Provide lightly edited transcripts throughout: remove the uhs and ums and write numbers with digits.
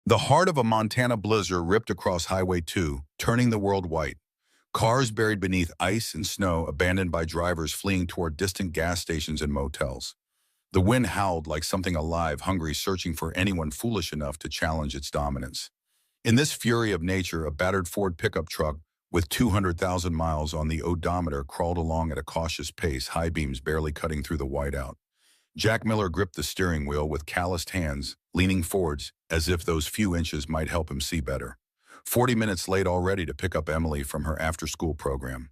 The heart of a Montana blizzard ripped across Highway 2, turning the world white. Cars buried beneath ice and snow, abandoned by drivers fleeing toward distant gas stations and motels. The wind howled like something alive, hungry, searching for anyone foolish enough to challenge its dominance. In this fury of nature, a battered Ford pickup truck with 200,000 miles on the odometer crawled along at a cautious pace, high beams barely cutting through the whiteout. Jack Miller gripped the steering wheel with calloused hands, leaning forwards as if those few inches might help him see better. 40 minutes late already to pick up Emily from her after-school program.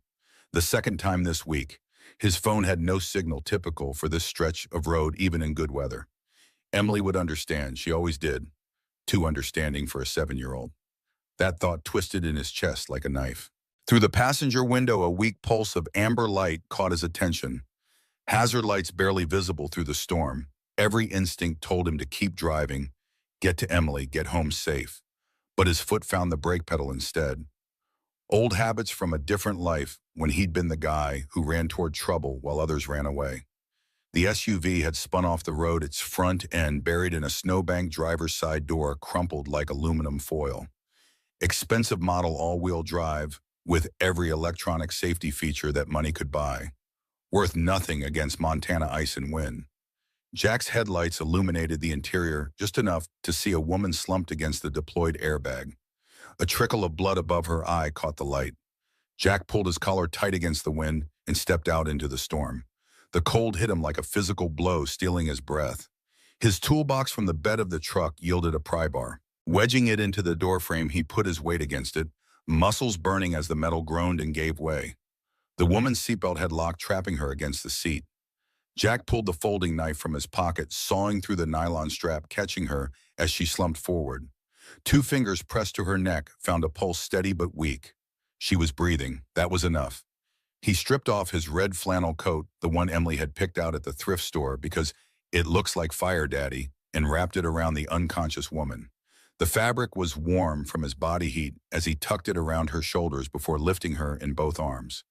The second time this week. His phone had no signal, typical for this stretch of road even in good weather. Emily would understand, she always did. Too understanding for a 7-year-old. That thought twisted in his chest like a knife. Through the passenger window, a weak pulse of amber light caught his attention. Hazard lights barely visible through the storm. Every instinct told him to keep driving, get to Emily, get home safe. But his foot found the brake pedal instead. Old habits from a different life when he'd been the guy who ran toward trouble while others ran away. The SUV had spun off the road, its front end buried in a snowbank, driver's side door crumpled like aluminum foil. Expensive model all-wheel drive with every electronic safety feature that money could buy. Worth nothing against Montana ice and wind. Jack's headlights illuminated the interior just enough to see a woman slumped against the deployed airbag. A trickle of blood above her eye caught the light. Jack pulled his collar tight against the wind and stepped out into the storm. The cold hit him like a physical blow, stealing his breath. His toolbox from the bed of the truck yielded a pry bar. Wedging it into the doorframe, he put his weight against it, muscles burning as the metal groaned and gave way. The woman's seatbelt had locked, trapping her against the seat. Jack pulled the folding knife from his pocket, sawing through the nylon strap, catching her as she slumped forward. 2 fingers pressed to her neck, found a pulse steady but weak. She was breathing. That was enough. He stripped off his red flannel coat, the one Emily had picked out at the thrift store because it looks like fire, Daddy, and wrapped it around the unconscious woman. The fabric was warm from his body heat as he tucked it around her shoulders before lifting her in both arms.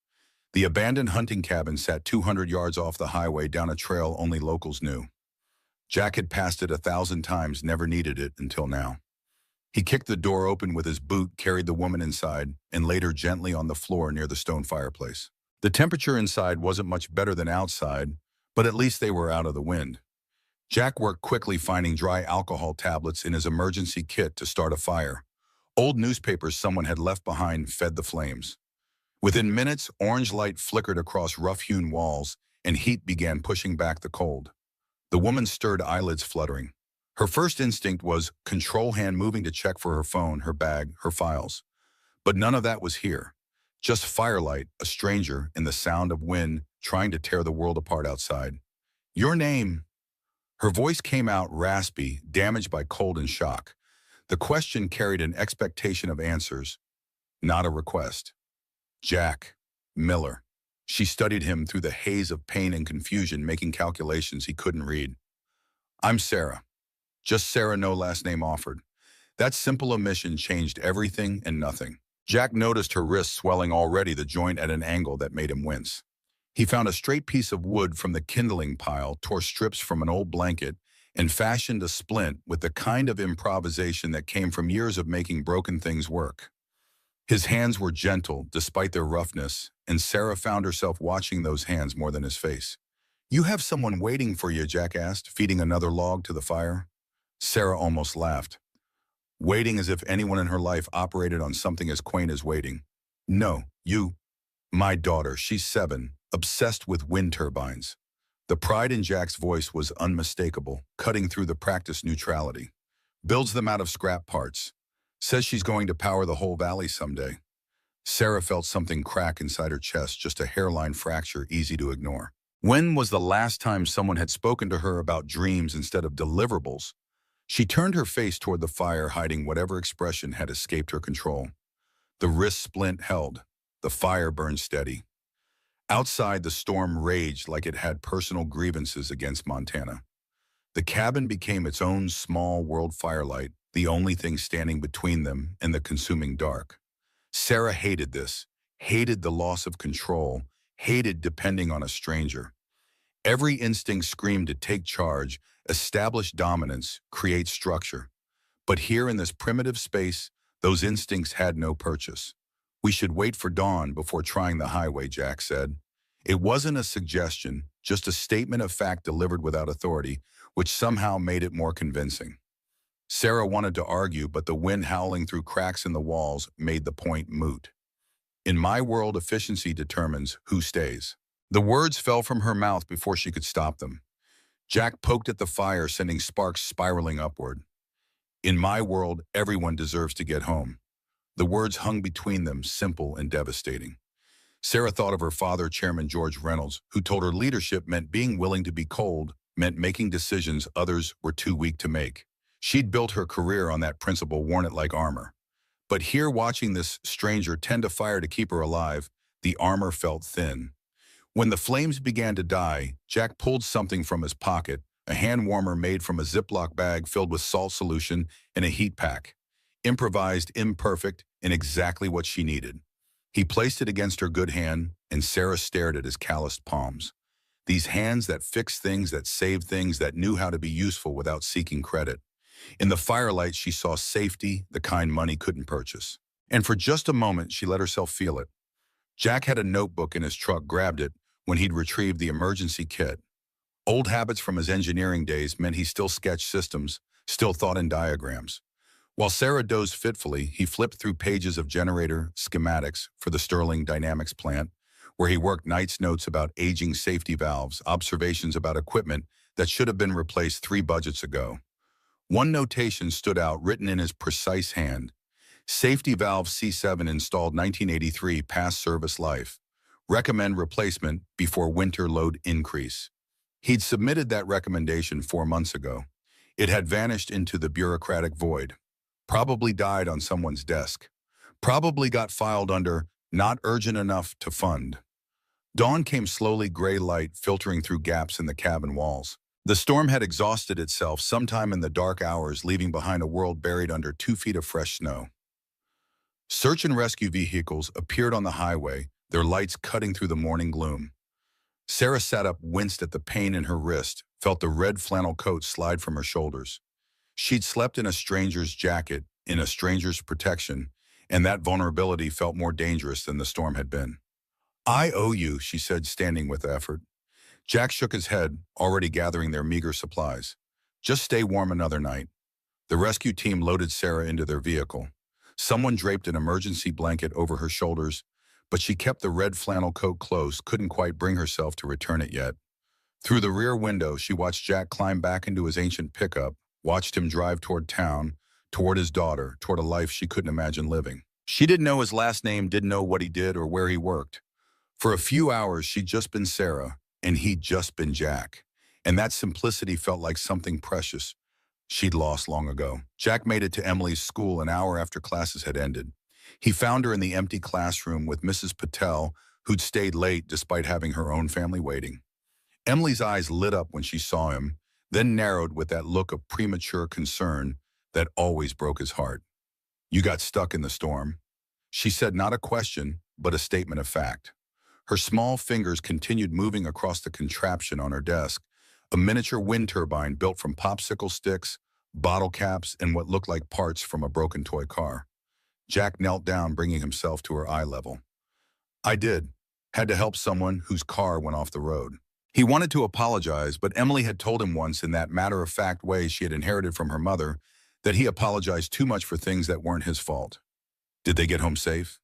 The abandoned hunting cabin sat 200 yards off the highway down a trail only locals knew. Jack had passed it 1,000 times, never needed it until now. He kicked the door open with his boot, carried the woman inside, and laid her gently on the floor near the stone fireplace. The temperature inside wasn't much better than outside, but at least they were out of the wind. Jack worked quickly, finding dry alcohol tablets in his emergency kit to start a fire. Old newspapers someone had left behind fed the flames. Within minutes, orange light flickered across rough-hewn walls, and heat began pushing back the cold. The woman stirred, eyelids fluttering. Her first instinct was control hand moving to check for her phone, her bag, her files. But none of that was here. Just firelight, a stranger, and the sound of wind trying to tear the world apart outside. Your name. Her voice came out raspy, damaged by cold and shock. The question carried an expectation of answers, not a request. Jack Miller. She studied him through the haze of pain and confusion, making calculations he couldn't read. I'm Sarah. Just Sarah, no last name offered. That simple omission changed everything and nothing. Jack noticed her wrist swelling already, the joint at an angle that made him wince. He found a straight piece of wood from the kindling pile, tore strips from an old blanket, and fashioned a splint with the kind of improvisation that came from years of making broken things work. His hands were gentle, despite their roughness, and Sarah found herself watching those hands more than his face. You have someone waiting for you, Jack asked, feeding another log to the fire. Sarah almost laughed. Waiting, as if anyone in her life operated on something as quaint as waiting. No, you. My daughter, she's 7, obsessed with wind turbines. The pride in Jack's voice was unmistakable, cutting through the practiced neutrality. Builds them out of scrap parts. Says she's going to power the whole valley someday. Sarah felt something crack inside her chest, just a hairline fracture easy to ignore. When was the last time someone had spoken to her about dreams instead of deliverables? She turned her face toward the fire, hiding whatever expression had escaped her control. The wrist splint held. The fire burned steady. Outside, the storm raged like it had personal grievances against Montana. The cabin became its own small world firelight, the only thing standing between them and the consuming dark. Sarah hated this, hated the loss of control, hated depending on a stranger. Every instinct screamed to take charge, establish dominance, create structure. But here in this primitive space, those instincts had no purchase. We should wait for dawn before trying the highway, Jack said. It wasn't a suggestion, just a statement of fact delivered without authority, which somehow made it more convincing. Sarah wanted to argue, but the wind howling through cracks in the walls made the point moot. In my world, efficiency determines who stays. The words fell from her mouth before she could stop them. Jack poked at the fire, sending sparks spiraling upward. In my world, everyone deserves to get home. The words hung between them, simple and devastating. Sarah thought of her father, Chairman George Reynolds, who told her leadership meant being willing to be cold, meant making decisions others were too weak to make. She'd built her career on that principle, worn it like armor. But here, watching this stranger tend to fire to keep her alive, the armor felt thin. When the flames began to die, Jack pulled something from his pocket, a hand warmer made from a Ziploc bag filled with salt solution and a heat pack. Improvised, imperfect, and exactly what she needed. He placed it against her good hand, and Sarah stared at his calloused palms. These hands that fixed things, that saved things, that knew how to be useful without seeking credit. In the firelight, she saw safety, the kind money couldn't purchase. And for just a moment, she let herself feel it. Jack had a notebook in his truck, grabbed it when he'd retrieved the emergency kit. Old habits from his engineering days meant he still sketched systems, still thought in diagrams. While Sarah dozed fitfully, he flipped through pages of generator schematics for the Stirling Dynamics plant, where he worked night's notes about aging safety valves, observations about equipment that should have been replaced 3 budgets ago. One notation stood out, written in his precise hand. Safety valve C7 installed 1983, past service life. Recommend replacement before winter load increase. He'd submitted that recommendation 4 months ago. It had vanished into the bureaucratic void. Probably died on someone's desk. Probably got filed under not urgent enough to fund. Dawn came slowly, gray light filtering through gaps in the cabin walls. The storm had exhausted itself sometime in the dark hours, leaving behind a world buried under 2 feet of fresh snow. Search and rescue vehicles appeared on the highway, their lights cutting through the morning gloom. Sarah sat up, winced at the pain in her wrist, felt the red flannel coat slide from her shoulders. She'd slept in a stranger's jacket, in a stranger's protection, and that vulnerability felt more dangerous than the storm had been. "I owe you," she said, standing with effort. Jack shook his head, already gathering their meager supplies. "Just stay warm another night." The rescue team loaded Sarah into their vehicle. Someone draped an emergency blanket over her shoulders, but she kept the red flannel coat close, couldn't quite bring herself to return it yet. Through the rear window, she watched Jack climb back into his ancient pickup, watched him drive toward town, toward his daughter, toward a life she couldn't imagine living. She didn't know his last name, didn't know what he did or where he worked. For a few hours, she'd just been Sarah, and he'd just been Jack. And that simplicity felt like something precious she'd lost long ago. Jack made it to Emily's school an hour after classes had ended. He found her in the empty classroom with Mrs. Patel, who'd stayed late despite having her own family waiting. Emily's eyes lit up when she saw him, then narrowed with that look of premature concern that always broke his heart. "You got stuck in the storm," she said, not a question, but a statement of fact. Her small fingers continued moving across the contraption on her desk, a miniature wind turbine built from popsicle sticks, bottle caps, and what looked like parts from a broken toy car. Jack knelt down, bringing himself to her eye level. "I did. Had to help someone whose car went off the road." He wanted to apologize, but Emily had told him once in that matter-of-fact way she had inherited from her mother that he apologized too much for things that weren't his fault. "Did they get home safe?"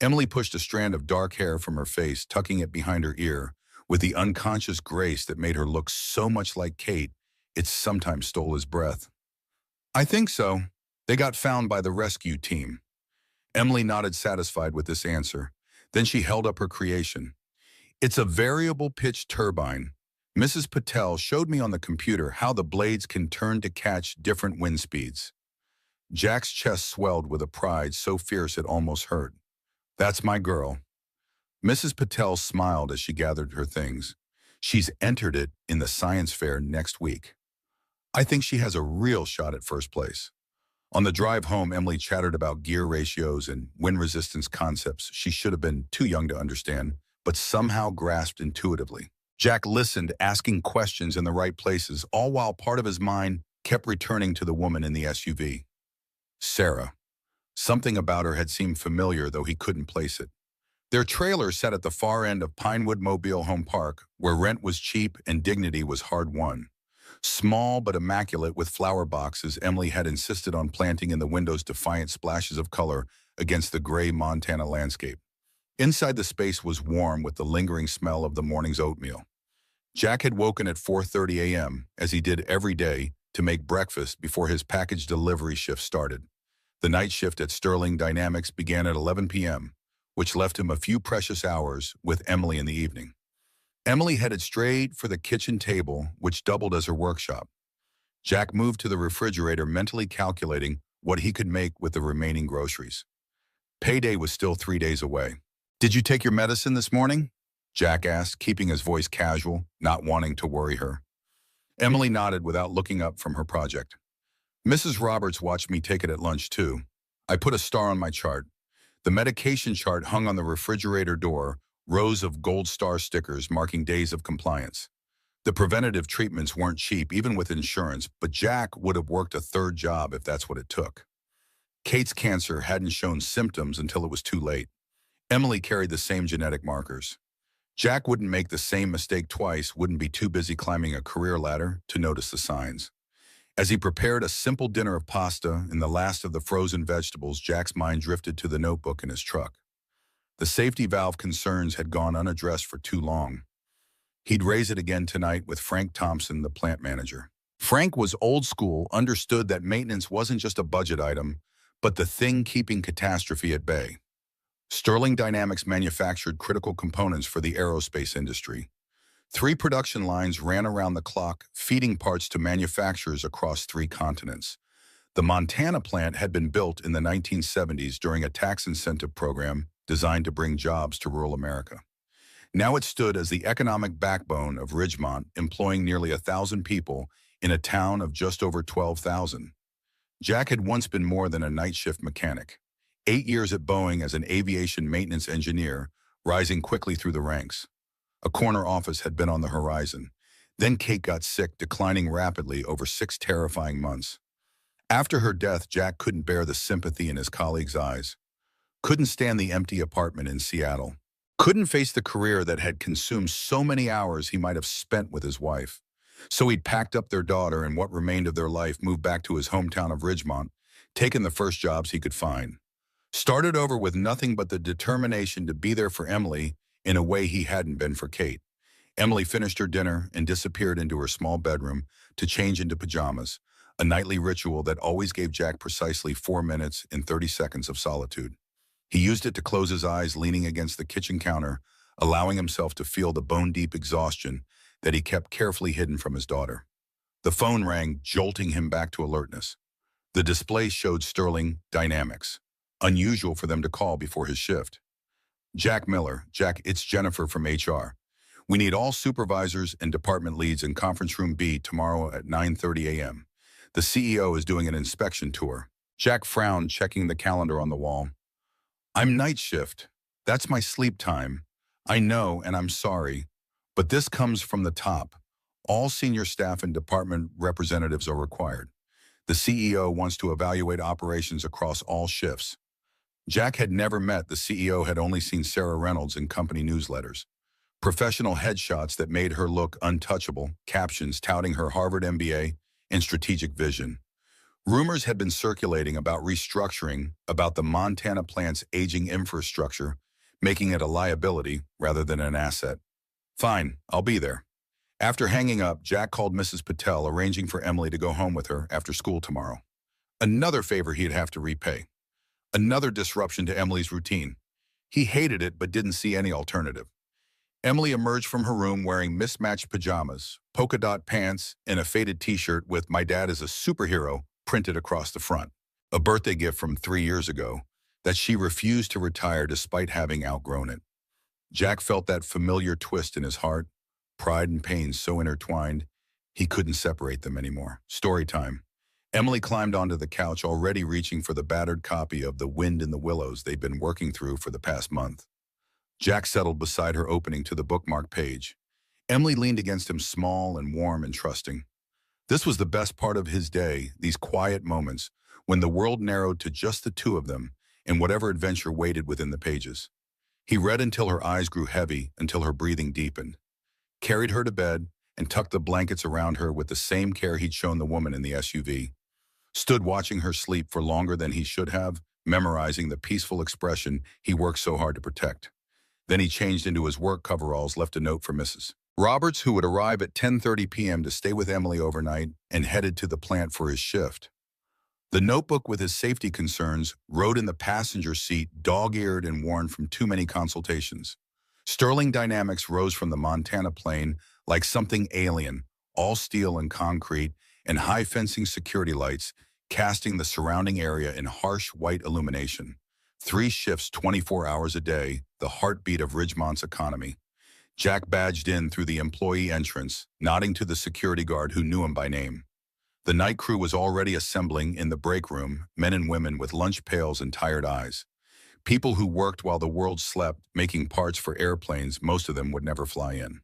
Emily pushed a strand of dark hair from her face, tucking it behind her ear, with the unconscious grace that made her look so much like Kate, it sometimes stole his breath. "I think so. They got found by the rescue team." Emily nodded, satisfied with this answer. Then she held up her creation. "It's a variable pitch turbine. Mrs. Patel showed me on the computer how the blades can turn to catch different wind speeds." Jack's chest swelled with a pride so fierce it almost hurt. "That's my girl." Mrs. Patel smiled as she gathered her things. "She's entered it in the science fair next week. I think she has a real shot at first place." On the drive home, Emily chattered about gear ratios and wind resistance concepts she should have been too young to understand, but somehow grasped intuitively. Jack listened, asking questions in the right places, all while part of his mind kept returning to the woman in the SUV. Sarah. Something about her had seemed familiar, though he couldn't place it. Their trailer sat at the far end of Pinewood Mobile Home Park, where rent was cheap and dignity was hard-won. Small but immaculate with flower boxes, Emily had insisted on planting in the windows defiant splashes of color against the gray Montana landscape. Inside the space was warm with the lingering smell of the morning's oatmeal. Jack had woken at 4:30 a.m., as he did every day, to make breakfast before his package delivery shift started. The night shift at Sterling Dynamics began at 11 p.m., which left him a few precious hours with Emily in the evening. Emily headed straight for the kitchen table, which doubled as her workshop. Jack moved to the refrigerator, mentally calculating what he could make with the remaining groceries. Payday was still 3 days away. "Did you take your medicine this morning?" Jack asked, keeping his voice casual, not wanting to worry her. Emily nodded without looking up from her project. "Mrs. Roberts watched me take it at lunch, too. I put a star on my chart." The medication chart hung on the refrigerator door, rows of gold star stickers marking days of compliance. The preventative treatments weren't cheap, even with insurance, but Jack would have worked a third job if that's what it took. Kate's cancer hadn't shown symptoms until it was too late. Emily carried the same genetic markers. Jack wouldn't make the same mistake twice, wouldn't be too busy climbing a career ladder to notice the signs. As he prepared a simple dinner of pasta and the last of the frozen vegetables, Jack's mind drifted to the notebook in his truck. The safety valve concerns had gone unaddressed for too long. He'd raise it again tonight with Frank Thompson, the plant manager. Frank was old school, understood that maintenance wasn't just a budget item, but the thing keeping catastrophe at bay. Sterling Dynamics manufactured critical components for the aerospace industry. 3 production lines ran around the clock, feeding parts to manufacturers across 3 continents. The Montana plant had been built in the 1970s during a tax incentive program designed to bring jobs to rural America. Now it stood as the economic backbone of Ridgemont, employing nearly 1,000 people in a town of just over 12,000. Jack had once been more than a night shift mechanic. 8 years at Boeing as an aviation maintenance engineer, rising quickly through the ranks. A corner office had been on the horizon. Then Kate got sick, declining rapidly over 6 terrifying months. After her death, Jack couldn't bear the sympathy in his colleagues' eyes. Couldn't stand the empty apartment in Seattle. Couldn't face the career that had consumed so many hours he might have spent with his wife. So he'd packed up their daughter and what remained of their life, moved back to his hometown of Ridgemont, taken the first jobs he could find. Started over with nothing but the determination to be there for Emily in a way he hadn't been for Kate. Emily finished her dinner and disappeared into her small bedroom to change into pajamas, a nightly ritual that always gave Jack precisely 4 minutes and 30 seconds of solitude. He used it to close his eyes, leaning against the kitchen counter, allowing himself to feel the bone-deep exhaustion that he kept carefully hidden from his daughter. The phone rang, jolting him back to alertness. The display showed Sterling Dynamics, unusual for them to call before his shift. "Jack Miller. Jack, it's Jennifer from HR. We need all supervisors and department leads in conference room B tomorrow at 9:30 a.m. The CEO is doing an inspection tour." Jack frowned, checking the calendar on the wall. "I'm night shift. That's my sleep time. I know, and I'm sorry. But this comes from the top. All senior staff and department representatives are required. The CEO wants to evaluate operations across all shifts." Jack had never met the CEO, had only seen Sarah Reynolds in company newsletters. Professional headshots that made her look untouchable, captions touting her Harvard MBA and strategic vision. Rumors had been circulating about restructuring, about the Montana plant's aging infrastructure, making it a liability rather than an asset. "Fine, I'll be there." After hanging up, Jack called Mrs. Patel, arranging for Emily to go home with her after school tomorrow. Another favor he'd have to repay. Another disruption to Emily's routine. He hated it but didn't see any alternative. Emily emerged from her room wearing mismatched pajamas, polka dot pants, and a faded t-shirt with "My dad is a superhero" printed across the front. A birthday gift from 3 years ago that she refused to retire despite having outgrown it. Jack felt that familiar twist in his heart, pride and pain so intertwined, he couldn't separate them anymore. Story time. Emily climbed onto the couch, already reaching for the battered copy of The Wind in the Willows they'd been working through for the past month. Jack settled beside her, opening to the bookmark page. Emily leaned against him, small and warm and trusting. This was the best part of his day, these quiet moments, when the world narrowed to just the two of them and whatever adventure waited within the pages. He read until her eyes grew heavy, until her breathing deepened, carried her to bed, and tucked the blankets around her with the same care he'd shown the woman in the SUV. Stood watching her sleep for longer than he should have, memorizing the peaceful expression he worked so hard to protect. Then he changed into his work coveralls, left a note for Mrs. Roberts, who would arrive at 10:30 p.m. to stay with Emily overnight, and headed to the plant for his shift. The notebook with his safety concerns rode in the passenger seat, dog-eared and worn from too many consultations. Sterling Dynamics rose from the Montana plain like something alien, all steel and concrete, and high fencing security lights, casting the surrounding area in harsh white illumination. 3 shifts 24 hours a day, the heartbeat of Ridgemont's economy. Jack badged in through the employee entrance, nodding to the security guard who knew him by name. The night crew was already assembling in the break room, men and women with lunch pails and tired eyes. People who worked while the world slept, making parts for airplanes most of them would never fly in.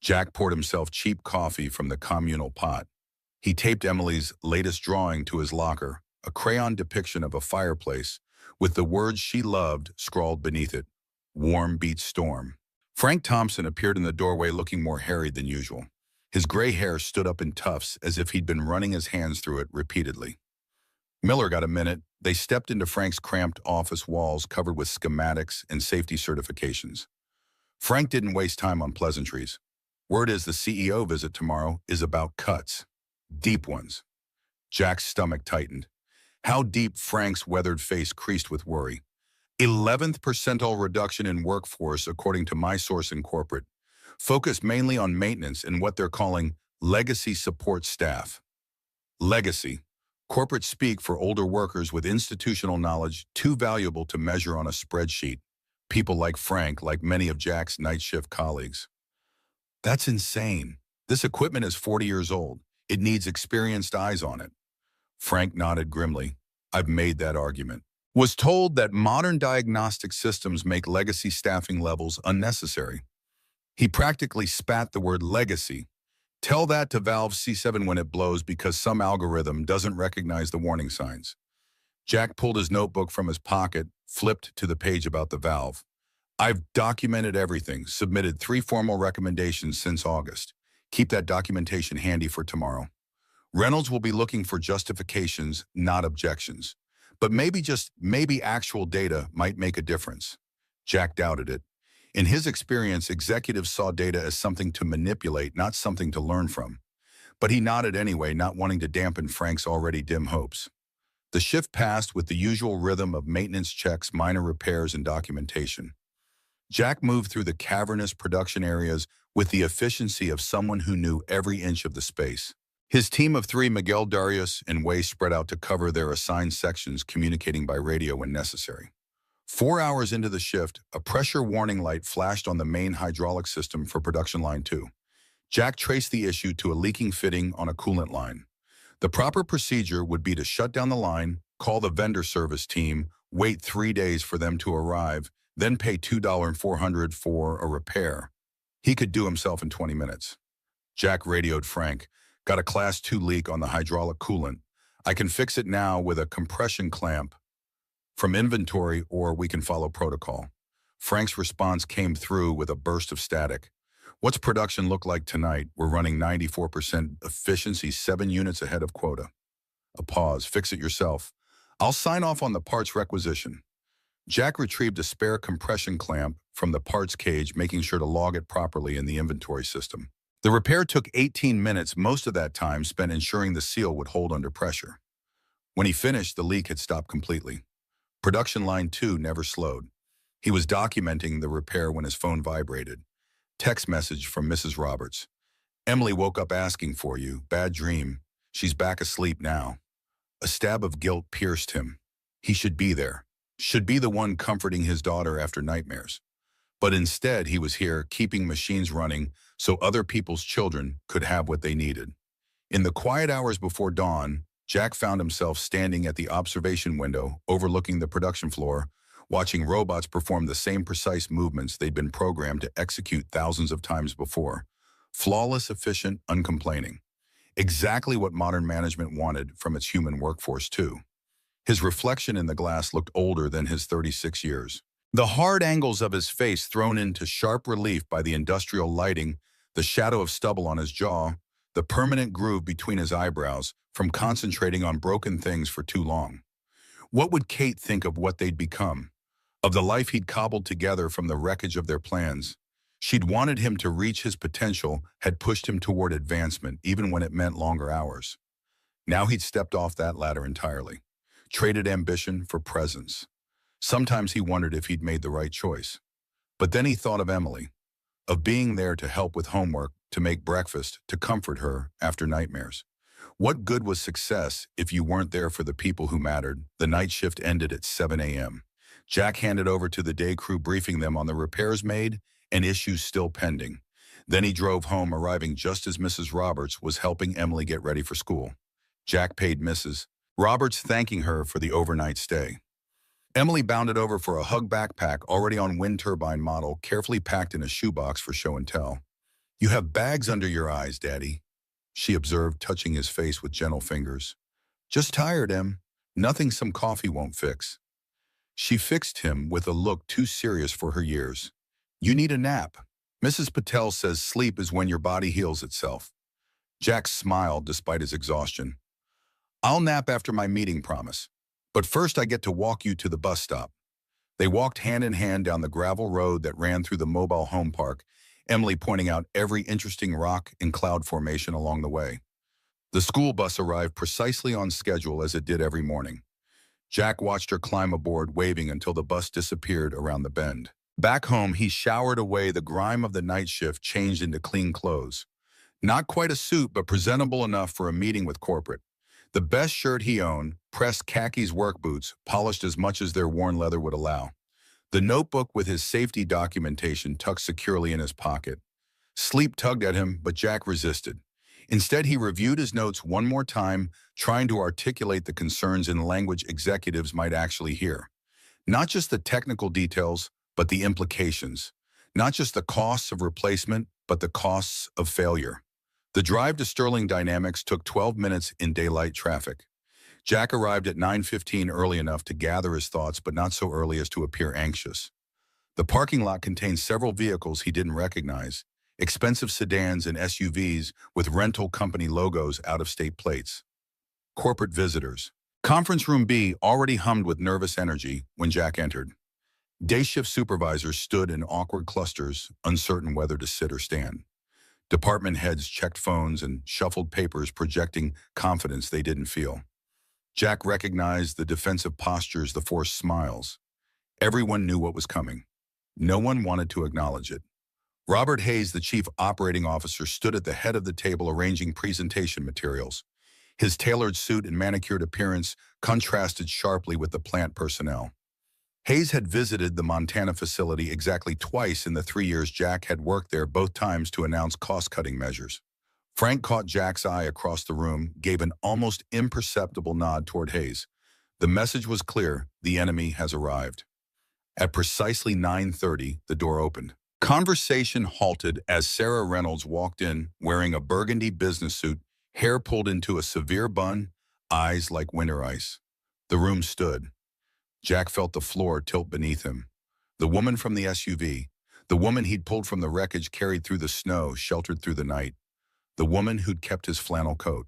Jack poured himself cheap coffee from the communal pot. He taped Emily's latest drawing to his locker, a crayon depiction of a fireplace, with the words she loved scrawled beneath it, "Warm beats storm." Frank Thompson appeared in the doorway looking more harried than usual. His gray hair stood up in tufts as if he'd been running his hands through it repeatedly. Miller got a minute. They stepped into Frank's cramped office walls covered with schematics and safety certifications. Frank didn't waste time on pleasantries. Word is the CEO visit tomorrow is about cuts. Deep ones. Jack's stomach tightened. How deep? Frank's weathered face creased with worry. 11th percentile reduction in workforce according to my source in corporate. Focused mainly on maintenance and what they're calling legacy support staff. Legacy. Corporate speak for older workers with institutional knowledge too valuable to measure on a spreadsheet. People like Frank, like many of Jack's night shift colleagues. That's insane. This equipment is 40 years old. It needs experienced eyes on it. Frank nodded grimly. I've made that argument. Was told that modern diagnostic systems make legacy staffing levels unnecessary. He practically spat the word legacy. Tell that to valve C7 when it blows because some algorithm doesn't recognize the warning signs. Jack pulled his notebook from his pocket, flipped to the page about the valve. I've documented everything, submitted 3 formal recommendations since August. Keep that documentation handy for tomorrow. Reynolds will be looking for justifications, not objections. But maybe actual data might make a difference. Jack doubted it. In his experience, executives saw data as something to manipulate, not something to learn from. But he nodded anyway, not wanting to dampen Frank's already dim hopes. The shift passed with the usual rhythm of maintenance checks, minor repairs, and documentation. Jack moved through the cavernous production areas with the efficiency of someone who knew every inch of the space. His team of 3, Miguel, Darius, and Way, spread out to cover their assigned sections, communicating by radio when necessary. 4 hours into the shift, a pressure warning light flashed on the main hydraulic system for production line 2. Jack traced the issue to a leaking fitting on a coolant line. The proper procedure would be to shut down the line, call the vendor service team, wait 3 days for them to arrive, then pay $2,400 for a repair. He could do himself in 20 minutes. Jack radioed Frank. Got a Class 2 leak on the hydraulic coolant. I can fix it now with a compression clamp from inventory, or we can follow protocol. Frank's response came through with a burst of static. What's production look like tonight? We're running 94% efficiency, 7 units ahead of quota. A pause. Fix it yourself. I'll sign off on the parts requisition. Jack retrieved a spare compression clamp from the parts cage, making sure to log it properly in the inventory system. The repair took 18 minutes, most of that time spent ensuring the seal would hold under pressure. When he finished, the leak had stopped completely. Production line 2 never slowed. He was documenting the repair when his phone vibrated. Text message from Mrs. Roberts. Emily woke up asking for you. Bad dream. She's back asleep now. A stab of guilt pierced him. He should be there. Should be the one comforting his daughter after nightmares. But instead, he was here keeping machines running so other people's children could have what they needed. In the quiet hours before dawn, Jack found himself standing at the observation window overlooking the production floor, watching robots perform the same precise movements they'd been programmed to execute thousands of times before. Flawless, efficient, uncomplaining. Exactly what modern management wanted from its human workforce, too. His reflection in the glass looked older than his 36 years. The hard angles of his face thrown into sharp relief by the industrial lighting, the shadow of stubble on his jaw, the permanent groove between his eyebrows from concentrating on broken things for too long. What would Kate think of what they'd become? Of the life he'd cobbled together from the wreckage of their plans? She'd wanted him to reach his potential, had pushed him toward advancement, even when it meant longer hours. Now he'd stepped off that ladder entirely, traded ambition for presence. Sometimes he wondered if he'd made the right choice. But then he thought of Emily, of being there to help with homework, to make breakfast, to comfort her after nightmares. What good was success if you weren't there for the people who mattered? The night shift ended at 7 a.m. Jack handed over to the day crew, briefing them on the repairs made and issues still pending. Then he drove home, arriving just as Mrs. Roberts was helping Emily get ready for school. Jack paid Mrs. Roberts, thanking her for the overnight stay. Emily bounded over for a hug backpack already on wind turbine model, carefully packed in a shoebox for show and tell. "You have bags under your eyes, Daddy," she observed, touching his face with gentle fingers. "Just tired, Em. Nothing some coffee won't fix." She fixed him with a look too serious for her years. "You need a nap. Mrs. Patel says sleep is when your body heals itself." Jack smiled despite his exhaustion. "I'll nap after my meeting, promise. But first I get to walk you to the bus stop." They walked hand in hand down the gravel road that ran through the mobile home park, Emily pointing out every interesting rock and cloud formation along the way. The school bus arrived precisely on schedule as it did every morning. Jack watched her climb aboard, waving until the bus disappeared around the bend. Back home, he showered away the grime of the night shift, changed into clean clothes. Not quite a suit, but presentable enough for a meeting with corporate. The best shirt he owned, pressed khakis work boots, polished as much as their worn leather would allow. The notebook with his safety documentation tucked securely in his pocket. Sleep tugged at him, but Jack resisted. Instead, he reviewed his notes one more time, trying to articulate the concerns in language executives might actually hear. Not just the technical details, but the implications. Not just the costs of replacement, but the costs of failure. The drive to Sterling Dynamics took 12 minutes in daylight traffic. Jack arrived at 9:15, early enough to gather his thoughts, but not so early as to appear anxious. The parking lot contained several vehicles he didn't recognize, expensive sedans and SUVs with rental company logos, out-of-state plates. Corporate visitors. Conference room B already hummed with nervous energy when Jack entered. Day shift supervisors stood in awkward clusters, uncertain whether to sit or stand. Department heads checked phones and shuffled papers, projecting confidence they didn't feel. Jack recognized the defensive postures, the forced smiles. Everyone knew what was coming. No one wanted to acknowledge it. Robert Hayes, the chief operating officer, stood at the head of the table arranging presentation materials. His tailored suit and manicured appearance contrasted sharply with the plant personnel. Hayes had visited the Montana facility exactly twice in the 3 years Jack had worked there, both times to announce cost-cutting measures. Frank caught Jack's eye across the room, gave an almost imperceptible nod toward Hayes. The message was clear: the enemy has arrived. At precisely 9:30, the door opened. Conversation halted as Sarah Reynolds walked in, wearing a burgundy business suit, hair pulled into a severe bun, eyes like winter ice. The room stood. Jack felt the floor tilt beneath him. The woman from the SUV, the woman he'd pulled from the wreckage, carried through the snow, sheltered through the night. The woman who'd kept his flannel coat.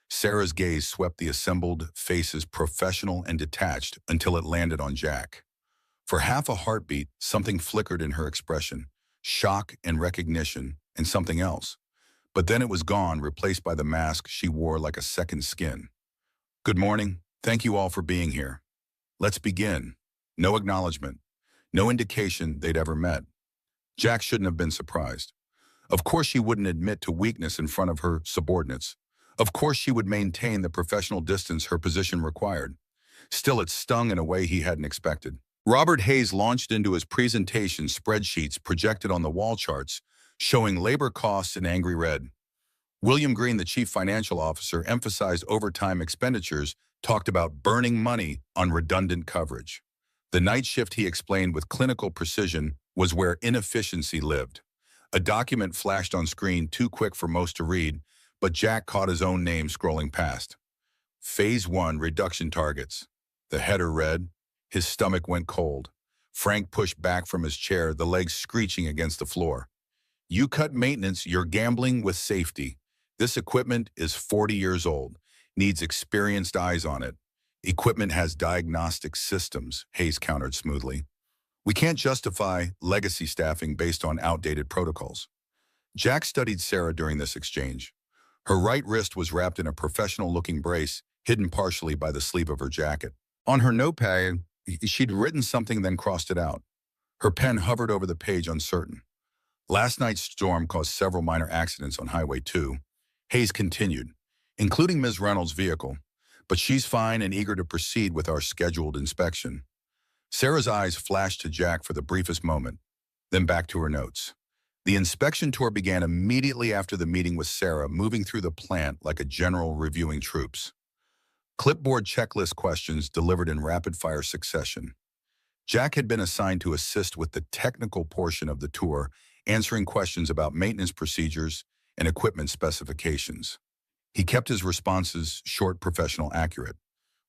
Sarah's gaze swept the assembled faces, professional and detached, until it landed on Jack. For half a heartbeat, something flickered in her expression, shock and recognition, and something else. But then it was gone, replaced by the mask she wore like a second skin. "Good morning. Thank you all for being here. Let's begin." No acknowledgement. No indication they'd ever met. Jack shouldn't have been surprised. Of course she wouldn't admit to weakness in front of her subordinates. Of course she would maintain the professional distance her position required. Still, it stung in a way he hadn't expected. Robert Hayes launched into his presentation, spreadsheets projected on the wall charts, showing labor costs in angry red. William Green, the chief financial officer, emphasized overtime expenditures, talked about burning money on redundant coverage. The night shift, he explained with clinical precision, was where inefficiency lived. A document flashed on screen, too quick for most to read, But Jack caught his own name scrolling past. Phase 1 reduction targets. The header read. His stomach went cold. Frank pushed back from his chair, the legs screeching against the floor. You cut maintenance, you're gambling with safety. This equipment is 40 years old, needs experienced eyes on it. Equipment has diagnostic systems, Hayes countered smoothly. We can't justify legacy staffing based on outdated protocols. Jack studied Sarah during this exchange. Her right wrist was wrapped in a professional-looking brace, hidden partially by the sleeve of her jacket. On her notepad, she'd written something, then crossed it out. Her pen hovered over the page, uncertain. Last night's storm caused several minor accidents on Highway 2. Hayes continued, including Ms. Reynolds' vehicle, but she's fine and eager to proceed with our scheduled inspection. Sarah's eyes flashed to Jack for the briefest moment, then back to her notes. The inspection tour began immediately after the meeting with Sarah, moving through the plant like a general reviewing troops. Clipboard checklist questions delivered in rapid-fire succession. Jack had been assigned to assist with the technical portion of the tour, answering questions about maintenance procedures and equipment specifications. He kept his responses short, professional, accurate.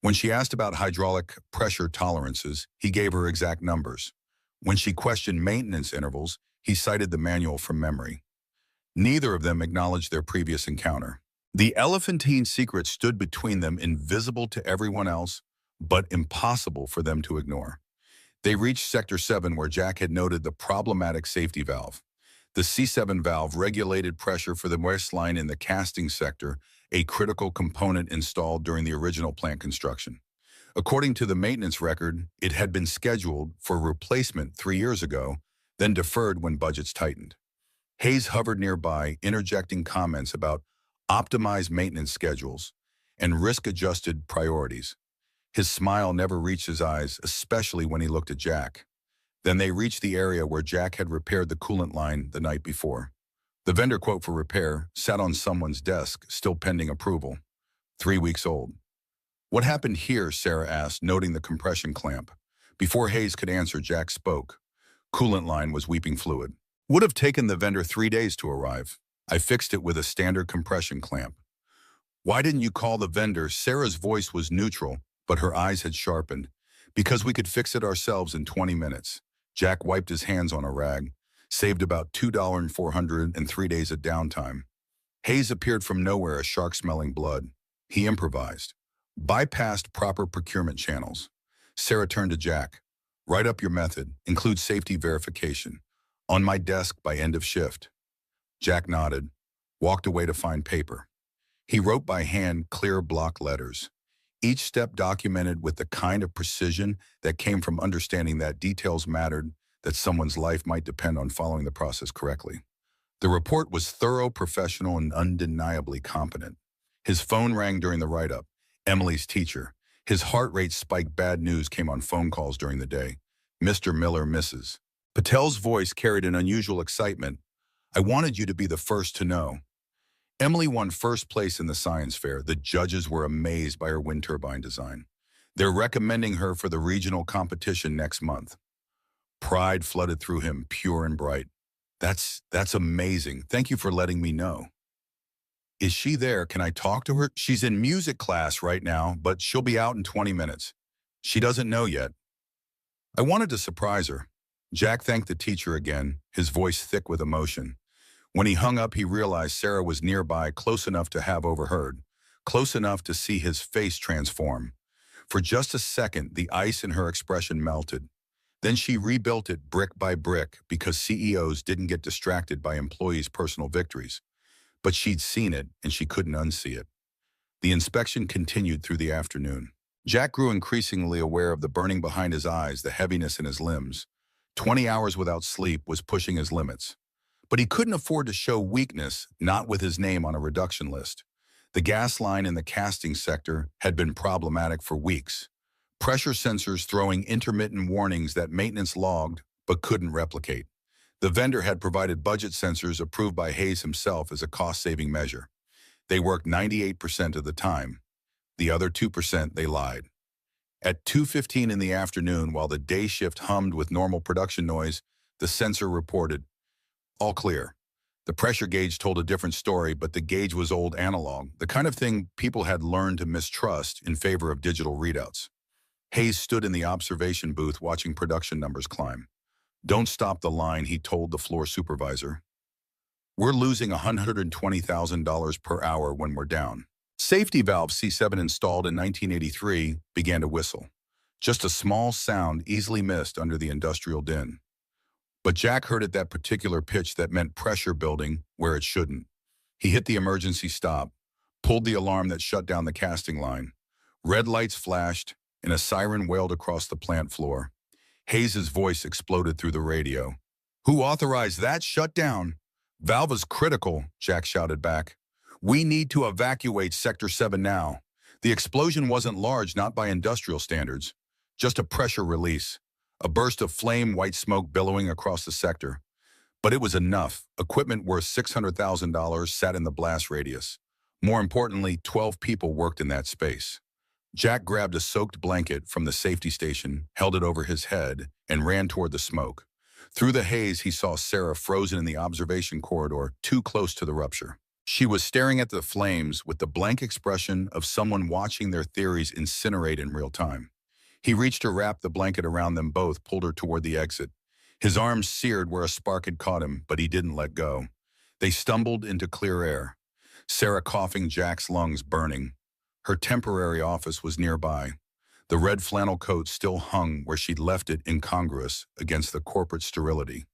When she asked about hydraulic pressure tolerances, he gave her exact numbers. When she questioned maintenance intervals, he cited the manual from memory. Neither of them acknowledged their previous encounter. The elephantine secret stood between them, invisible to everyone else, but impossible for them to ignore. They reached Sector 7, where Jack had noted the problematic safety valve. The C7 valve regulated pressure for the waistline in the casting sector, a critical component installed during the original plant construction. According to the maintenance record, it had been scheduled for replacement 3 years ago, then deferred when budgets tightened. Hayes hovered nearby, interjecting comments about optimized maintenance schedules and risk-adjusted priorities. His smile never reached his eyes, especially when he looked at Jack. Then they reached the area where Jack had repaired the coolant line the night before. The vendor quote for repair sat on someone's desk, still pending approval. 3 weeks old. What happened here? Sarah asked, noting the compression clamp. Before Hayes could answer, Jack spoke. Coolant line was weeping fluid. Would have taken the vendor 3 days to arrive. I fixed it with a standard compression clamp. Why didn't you call the vendor? Sarah's voice was neutral, but her eyes had sharpened. Because we could fix it ourselves in 20 minutes. Jack wiped his hands on a rag, saved about $2,400 and 3 days of downtime. Hayes appeared from nowhere, a shark-smelling blood. He improvised. Bypassed proper procurement channels. Sarah turned to Jack. Write up your method. Include safety verification. On my desk by end of shift. Jack nodded, walked away to find paper. He wrote by hand, clear block letters. Each step documented with the kind of precision that came from understanding that details mattered, that someone's life might depend on following the process correctly. The report was thorough, professional, and undeniably competent. His phone rang during the write-up. Emily's teacher. His heart rate spiked. Bad news came on phone calls during the day. Mr. Miller, Mrs. Patel's voice carried an unusual excitement. I wanted you to be the first to know. Emily won first place in the science fair. The judges were amazed by her wind turbine design. They're recommending her for the regional competition next month. Pride flooded through him, pure and bright. That's amazing. Thank you for letting me know. Is she there? Can I talk to her? She's in music class right now, but she'll be out in 20 minutes. She doesn't know yet. I wanted to surprise her. Jack thanked the teacher again, his voice thick with emotion. When he hung up, he realized Sarah was nearby, close enough to have overheard, close enough to see his face transform. For just a second, the ice in her expression melted. Then she rebuilt it brick by brick, because CEOs didn't get distracted by employees' personal victories. But she'd seen it, and she couldn't unsee it. The inspection continued through the afternoon. Jack grew increasingly aware of the burning behind his eyes, the heaviness in his limbs. 20 hours without sleep was pushing his limits. But he couldn't afford to show weakness, not with his name on a reduction list. The gas line in the casting sector had been problematic for weeks. Pressure sensors throwing intermittent warnings that maintenance logged but couldn't replicate. The vendor had provided budget sensors approved by Hayes himself as a cost-saving measure. They worked 98% of the time. The other 2%, they lied. At 2:15 in the afternoon, while the day shift hummed with normal production noise, the sensor reported, all clear. The pressure gauge told a different story, but the gauge was old analog, the kind of thing people had learned to mistrust in favor of digital readouts. Hayes stood in the observation booth watching production numbers climb. "Don't stop the line," he told the floor supervisor. "We're losing $120,000 per hour when we're down." Safety valve C7 installed in 1983 began to whistle. Just a small sound easily missed under the industrial din. But Jack heard at that particular pitch that meant pressure building where it shouldn't. He hit the emergency stop, pulled the alarm that shut down the casting line. Red lights flashed, and a siren wailed across the plant floor. Hayes's voice exploded through the radio. "Who authorized that shutdown?" "Valve is critical," Jack shouted back. "We need to evacuate Sector 7 now." The explosion wasn't large, not by industrial standards. Just a pressure release. A burst of flame, white smoke billowing across the sector. But it was enough. Equipment worth $600,000 sat in the blast radius. More importantly, 12 people worked in that space. Jack grabbed a soaked blanket from the safety station, held it over his head, and ran toward the smoke. Through the haze, he saw Sarah frozen in the observation corridor, too close to the rupture. She was staring at the flames with the blank expression of someone watching their theories incinerate in real time. He reached her, wrapped the blanket around them both, pulled her toward the exit. His arms seared where a spark had caught him, but he didn't let go. They stumbled into clear air. Sarah coughing, Jack's lungs burning. Her temporary office was nearby. The red flannel coat still hung where she'd left it, incongruous against the corporate sterility.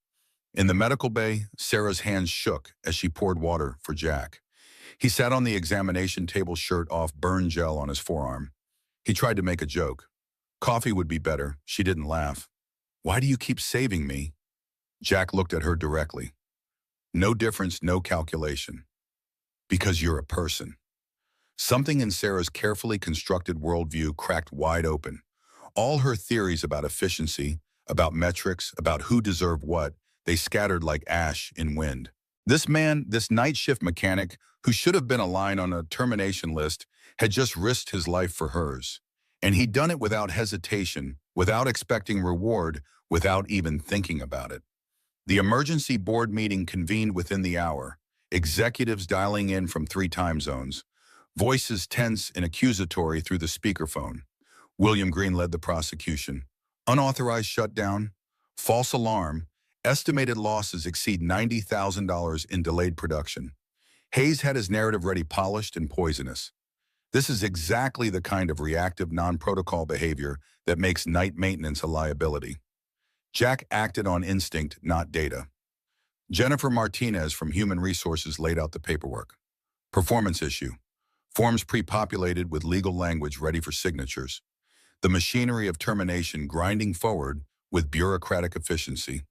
In the medical bay, Sarah's hands shook as she poured water for Jack. He sat on the examination table, shirt off, burn gel on his forearm. He tried to make a joke. Coffee would be better. She didn't laugh. "Why do you keep saving me?" Jack looked at her directly. "No difference, no calculation. Because you're a person." Something in Sarah's carefully constructed worldview cracked wide open. All her theories about efficiency, about metrics, about who deserved what, they scattered like ash in wind. This man, this night shift mechanic, who should have been a line on a termination list, had just risked his life for hers. And he'd done it without hesitation, without expecting reward, without even thinking about it. The emergency board meeting convened within the hour, executives dialing in from 3 time zones, voices tense and accusatory through the speakerphone. William Green led the prosecution. Unauthorized shutdown, false alarm, estimated losses exceed $90,000 in delayed production. Hayes had his narrative ready, polished and poisonous. This is exactly the kind of reactive, non-protocol behavior that makes night maintenance a liability. Jack acted on instinct, not data. Jennifer Martinez from Human Resources laid out the paperwork. Performance issue. Forms pre-populated with legal language ready for signatures. The machinery of termination grinding forward with bureaucratic efficiency.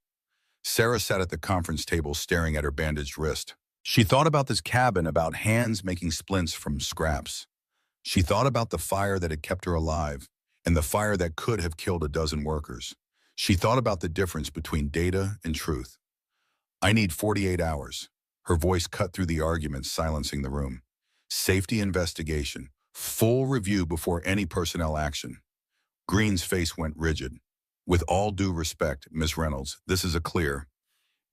Sarah sat at the conference table staring at her bandaged wrist. She thought about this cabin, about hands making splints from scraps. She thought about the fire that had kept her alive and the fire that could have killed a dozen workers. She thought about the difference between data and truth. "I need 48 hours. Her voice cut through the arguments, silencing the room. "Safety investigation. Full review before any personnel action." Green's face went rigid. "With all due respect, Miss Reynolds, this is a clear—"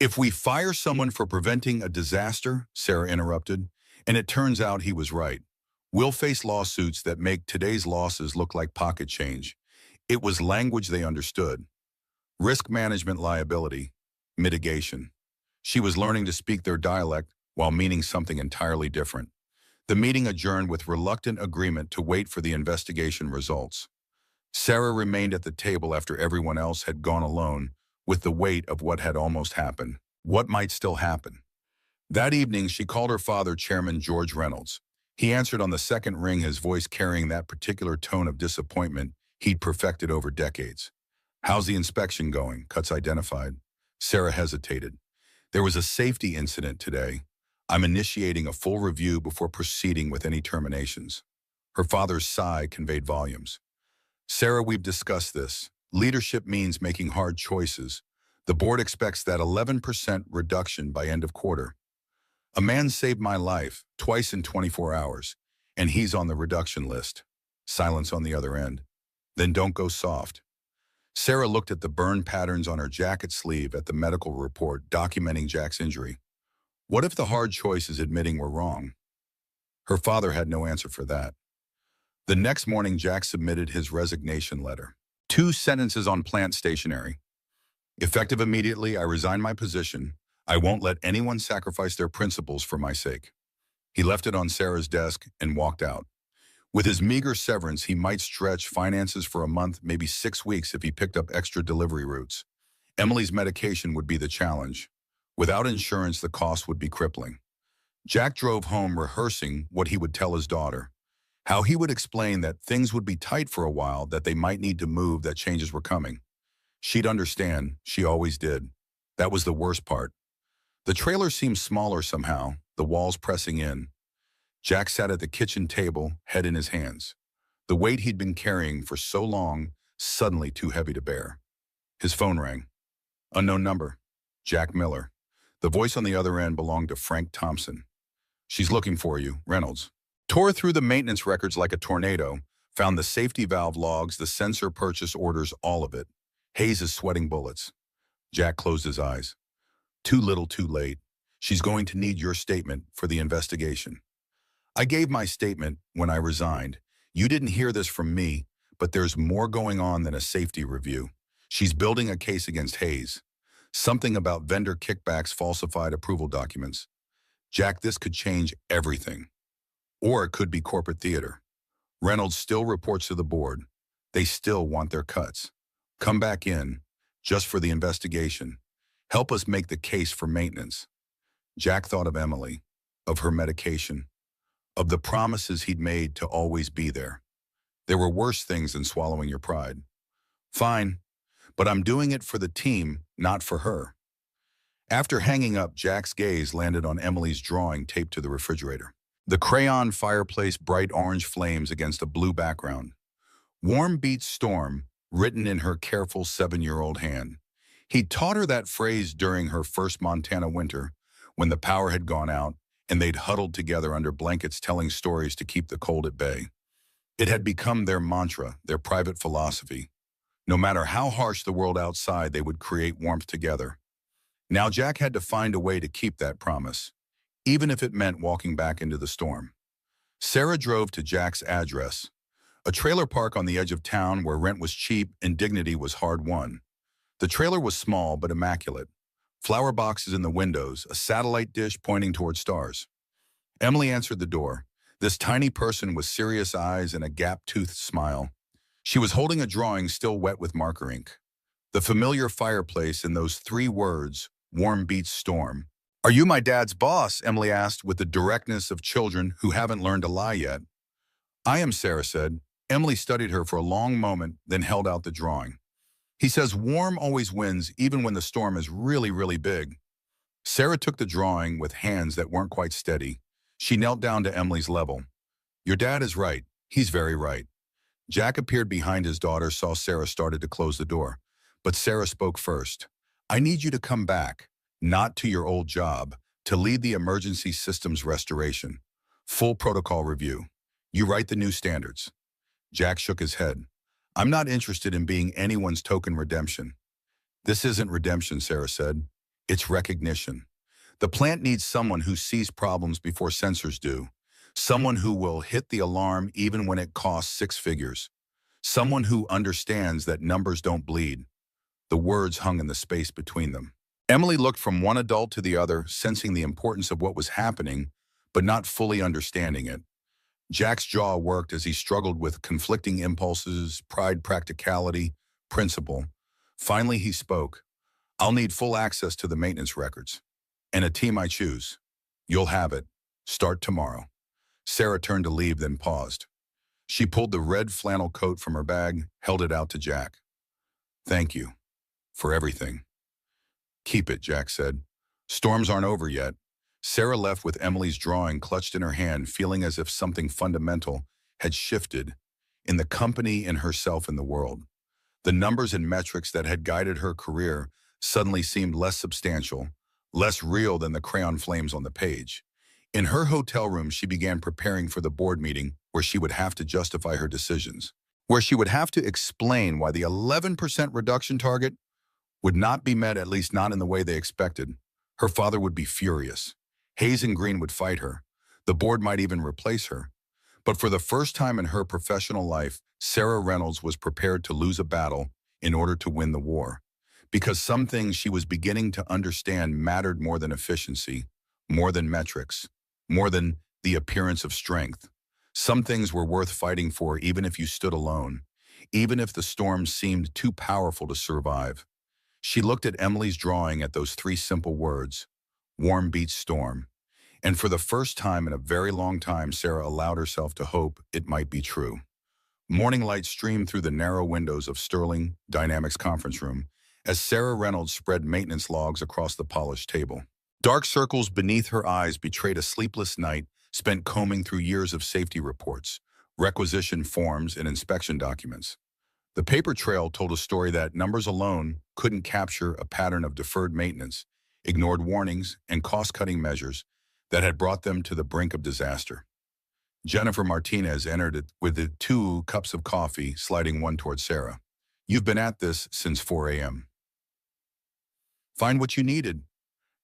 "If we fire someone for preventing a disaster," Sarah interrupted, "and it turns out he was right, we'll face lawsuits that make today's losses look like pocket change." It was language they understood. Risk management, liability, mitigation. She was learning to speak their dialect while meaning something entirely different. The meeting adjourned with reluctant agreement to wait for the investigation results. Sarah remained at the table after everyone else had gone alone, with the weight of what had almost happened. What might still happen? That evening, she called her father, Chairman George Reynolds. He answered on the second ring, his voice carrying that particular tone of disappointment he'd perfected over decades. "How's the inspection going?" Cutts identified. Sarah hesitated. "There was a safety incident today. I'm initiating a full review before proceeding with any terminations." Her father's sigh conveyed volumes. "Sarah, we've discussed this. Leadership means making hard choices. The board expects that 11% reduction by end of quarter. A man saved my life twice in 24 hours, and he's on the reduction list." Silence on the other end. "Then don't go soft." Sarah looked at the burn patterns on her jacket sleeve, at the medical report documenting Jack's injury. What if the hard choice is admitting we're wrong? Her father had no answer for that. The next morning, Jack submitted his resignation letter. 2 sentences on plant stationery. Effective immediately, I resign my position. I won't let anyone sacrifice their principles for my sake. He left it on Sarah's desk and walked out. With his meager severance, he might stretch finances for a month, maybe 6 weeks if he picked up extra delivery routes. Emily's medication would be the challenge. Without insurance, the cost would be crippling. Jack drove home rehearsing what he would tell his daughter. How he would explain that things would be tight for a while, that they might need to move, that changes were coming. She'd understand. She always did. That was the worst part. The trailer seemed smaller somehow, the walls pressing in. Jack sat at the kitchen table, head in his hands. The weight he'd been carrying for so long, suddenly too heavy to bear. His phone rang. Unknown number. Jack Miller. The voice on the other end belonged to Frank Thompson. She's looking for you, Reynolds. Tore through the maintenance records like a tornado, found the safety valve logs, the sensor purchase orders, all of it. Hayes is sweating bullets. Jack closed his eyes. Too little, too late. She's going to need your statement for the investigation. I gave my statement when I resigned. You didn't hear this from me, but there's more going on than a safety review. She's building a case against Hayes. Something about vendor kickbacks, falsified approval documents. Jack, this could change everything. Or it could be corporate theater. Reynolds still reports to the board. They still want their cuts. Come back in, just for the investigation. Help us make the case for maintenance. Jack thought of Emily, of her medication, of the promises he'd made to always be there. There were worse things than swallowing your pride. Fine, but I'm doing it for the team, not for her. After hanging up, Jack's gaze landed on Emily's drawing taped to the refrigerator. The crayon fireplace, bright orange flames against a blue background. Warm beats storm, written in her careful 7-year-old hand. He'd taught her that phrase during her first Montana winter, when the power had gone out and they'd huddled together under blankets telling stories to keep the cold at bay. It had become their mantra, their private philosophy. No matter how harsh the world outside, they would create warmth together. Now Jack had to find a way to keep that promise, even if it meant walking back into the storm. Sarah drove to Jack's address, a trailer park on the edge of town where rent was cheap and dignity was hard-won. The trailer was small but immaculate. Flower boxes in the windows, a satellite dish pointing toward stars. Emily answered the door, this tiny person with serious eyes and a gap-toothed smile. She was holding a drawing still wet with marker ink. The familiar fireplace and those 3 words, warm beats storm. Are you my dad's boss? Emily asked with the directness of children who haven't learned to lie yet. I am, Sarah said. Emily studied her for a long moment, then held out the drawing. He says warm always wins, even when the storm is really, really big. Sarah took the drawing with hands that weren't quite steady. She knelt down to Emily's level. Your dad is right. He's very right. Jack appeared behind his daughter, saw Sarah, started to close the door. But Sarah spoke first. I need you to come back, not to your old job, to lead the emergency systems restoration. Full protocol review. You write the new standards. Jack shook his head. I'm not interested in being anyone's token redemption. This isn't redemption, Sarah said. It's recognition. The plant needs someone who sees problems before sensors do. Someone who will hit the alarm even when it costs 6 figures. Someone who understands that numbers don't bleed. The words hung in the space between them. Emily looked from one adult to the other, sensing the importance of what was happening, but not fully understanding it. Jack's jaw worked as he struggled with conflicting impulses, pride, practicality, principle. Finally, he spoke. I'll need full access to the maintenance records. And a team I choose. You'll have it. Start tomorrow. Sarah turned to leave, then paused. She pulled the red flannel coat from her bag, held it out to Jack. Thank you. For everything. Keep it, Jack said. Storms aren't over yet. Sarah left with Emily's drawing clutched in her hand, feeling as if something fundamental had shifted in the company, in herself, in the world. The numbers and metrics that had guided her career suddenly seemed less substantial, less real than the crayon flames on the page. In her hotel room, she began preparing for the board meeting where she would have to justify her decisions, where she would have to explain why the 11% reduction target would not be met, at least not in the way they expected. Her father would be furious. Hayes and Green would fight her. The board might even replace her. But for the first time in her professional life, Sarah Reynolds was prepared to lose a battle in order to win the war. Because some things she was beginning to understand mattered more than efficiency, more than metrics, more than the appearance of strength. Some things were worth fighting for even if you stood alone, even if the storm seemed too powerful to survive. She looked at Emily's drawing at those three simple words, warm beats storm. And for the first time in a very long time, Sarah allowed herself to hope it might be true. Morning light streamed through the narrow windows of Sterling Dynamics conference room as Sarah Reynolds spread maintenance logs across the polished table. Dark circles beneath her eyes betrayed a sleepless night spent combing through years of safety reports, requisition forms, and inspection documents. The paper trail told a story that numbers alone couldn't capture a pattern of deferred maintenance, ignored warnings, and cost-cutting measures that had brought them to the brink of disaster. Jennifer Martinez entered it with the 2 cups of coffee, sliding one towards Sarah. "You've been at this since 4 a.m. Find what you needed."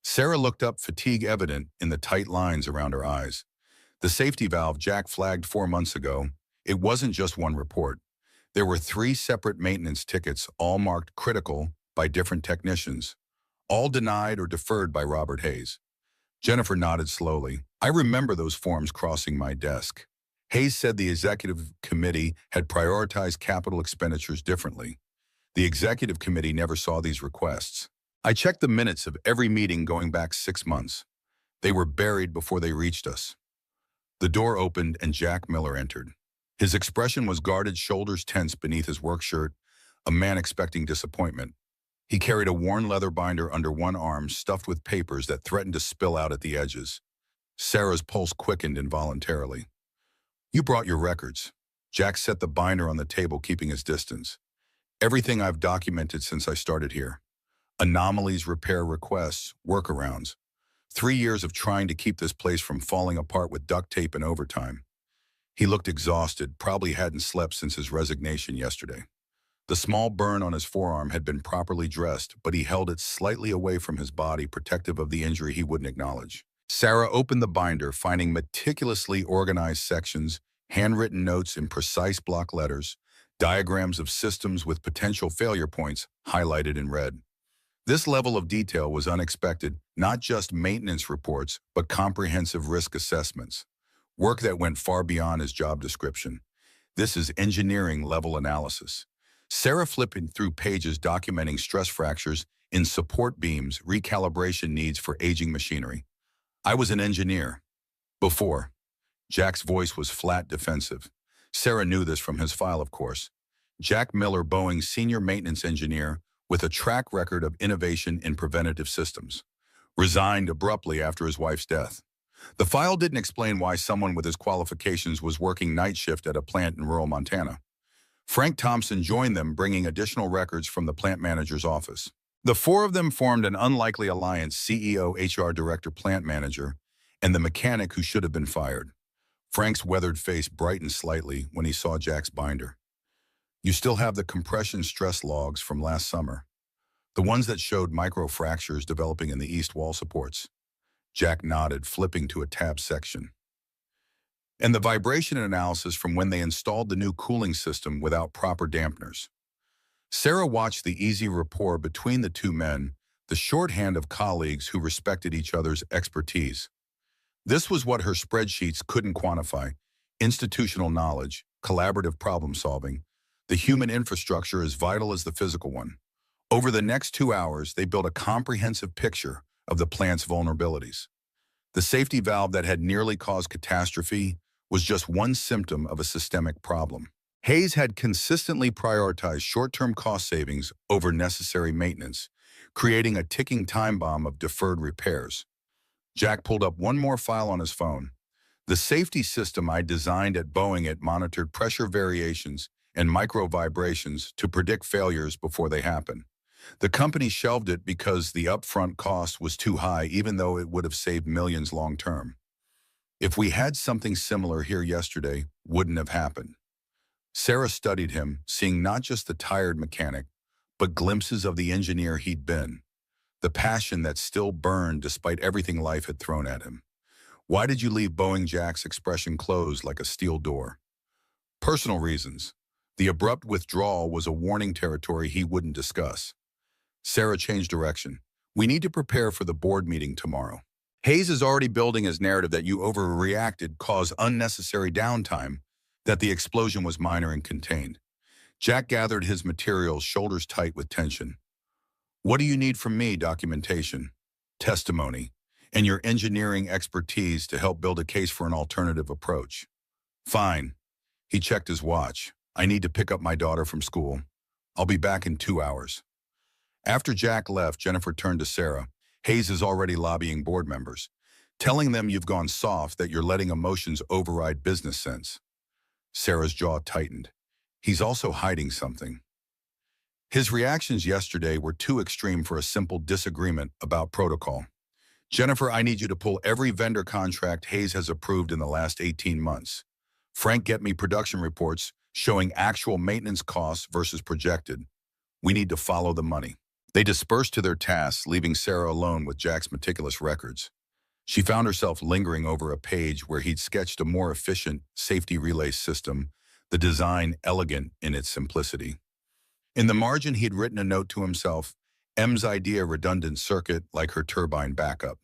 Sarah looked up, fatigue evident in the tight lines around her eyes. The safety valve Jack flagged 4 months ago, it wasn't just one report. There were 3 separate maintenance tickets, all marked critical by different technicians, all denied or deferred by Robert Hayes. Jennifer nodded slowly. "I remember those forms crossing my desk." Hayes said the executive committee had prioritized capital expenditures differently. The executive committee never saw these requests. "I checked the minutes of every meeting going back 6 months. They were buried before they reached us." The door opened and Jack Miller entered. His expression was guarded, shoulders tense beneath his work shirt, a man expecting disappointment. He carried a worn leather binder under one arm, stuffed with papers that threatened to spill out at the edges. Sarah's pulse quickened involuntarily. "You brought your records." Jack set the binder on the table, keeping his distance. "Everything I've documented since I started here. Anomalies, repair requests, workarounds. 3 years of trying to keep this place from falling apart with duct tape and overtime." He looked exhausted, probably hadn't slept since his resignation yesterday. The small burn on his forearm had been properly dressed, but he held it slightly away from his body, protective of the injury he wouldn't acknowledge. Sarah opened the binder, finding meticulously organized sections, handwritten notes in precise block letters, diagrams of systems with potential failure points highlighted in red. This level of detail was unexpected, not just maintenance reports, but comprehensive risk assessments. Work that went far beyond his job description. This is engineering-level analysis. Sarah flipped through pages documenting stress fractures in support beams, recalibration needs for aging machinery. "I was an engineer. Before." Jack's voice was flat, defensive. Sarah knew this from his file, of course. Jack Miller, Boeing's senior maintenance engineer with a track record of innovation in preventative systems. Resigned abruptly after his wife's death. The file didn't explain why someone with his qualifications was working night shift at a plant in rural Montana. Frank Thompson joined them, bringing additional records from the plant manager's office. The 4 of them formed an unlikely alliance: CEO, HR director, plant manager, and the mechanic who should have been fired. Frank's weathered face brightened slightly when he saw Jack's binder. "You still have the compression stress logs from last summer, the ones that showed microfractures developing in the east wall supports." Jack nodded, flipping to a tab section. "And the vibration analysis from when they installed the new cooling system without proper dampeners." Sarah watched the easy rapport between the 2 men, the shorthand of colleagues who respected each other's expertise. This was what her spreadsheets couldn't quantify: institutional knowledge, collaborative problem solving. The human infrastructure as vital as the physical one. Over the next 2 hours, they built a comprehensive picture of the plant's vulnerabilities. The safety valve that had nearly caused catastrophe was just one symptom of a systemic problem. Hayes had consistently prioritized short-term cost savings over necessary maintenance, creating a ticking time bomb of deferred repairs. Jack pulled up one more file on his phone. "The safety system I designed at Boeing, it monitored pressure variations and micro vibrations to predict failures before they happen. The company shelved it because the upfront cost was too high, even though it would have saved millions long term. If we had something similar here yesterday, wouldn't have happened." Sarah studied him, seeing not just the tired mechanic, but glimpses of the engineer he'd been, the passion that still burned despite everything life had thrown at him. Why did you leave Boeing? Jack's expression closed like a steel door. Personal reasons. The abrupt withdrawal was a warning territory he wouldn't discuss. Sarah changed direction. We need to prepare for the board meeting tomorrow. Hayes is already building his narrative that you overreacted, caused unnecessary downtime, that the explosion was minor and contained. Jack gathered his materials, shoulders tight with tension. What do you need from me? Documentation, testimony, and your engineering expertise to help build a case for an alternative approach. Fine. He checked his watch. I need to pick up my daughter from school. I'll be back in 2 hours. After Jack left, Jennifer turned to Sarah. Hayes is already lobbying board members, telling them you've gone soft, that you're letting emotions override business sense. Sarah's jaw tightened. He's also hiding something. His reactions yesterday were too extreme for a simple disagreement about protocol. Jennifer, I need you to pull every vendor contract Hayes has approved in the last 18 months. Frank, get me production reports showing actual maintenance costs versus projected. We need to follow the money. They dispersed to their tasks, leaving Sarah alone with Jack's meticulous records. She found herself lingering over a page where he'd sketched a more efficient safety relay system, the design elegant in its simplicity. In the margin, he'd written a note to himself, M's idea redundant circuit like her turbine backup.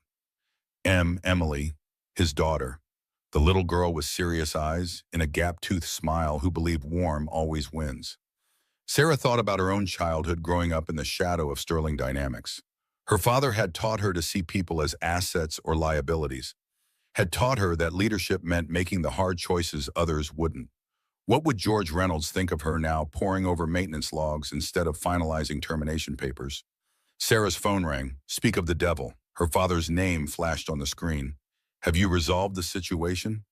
Emily, his daughter, the little girl with serious eyes and a gap-toothed smile who believed warm always wins. Sarah thought about her own childhood growing up in the shadow of Sterling Dynamics. Her father had taught her to see people as assets or liabilities, had taught her that leadership meant making the hard choices others wouldn't. What would George Reynolds think of her now, poring over maintenance logs instead of finalizing termination papers? Sarah's phone rang. Speak of the devil. Her father's name flashed on the screen. Have you resolved the situation?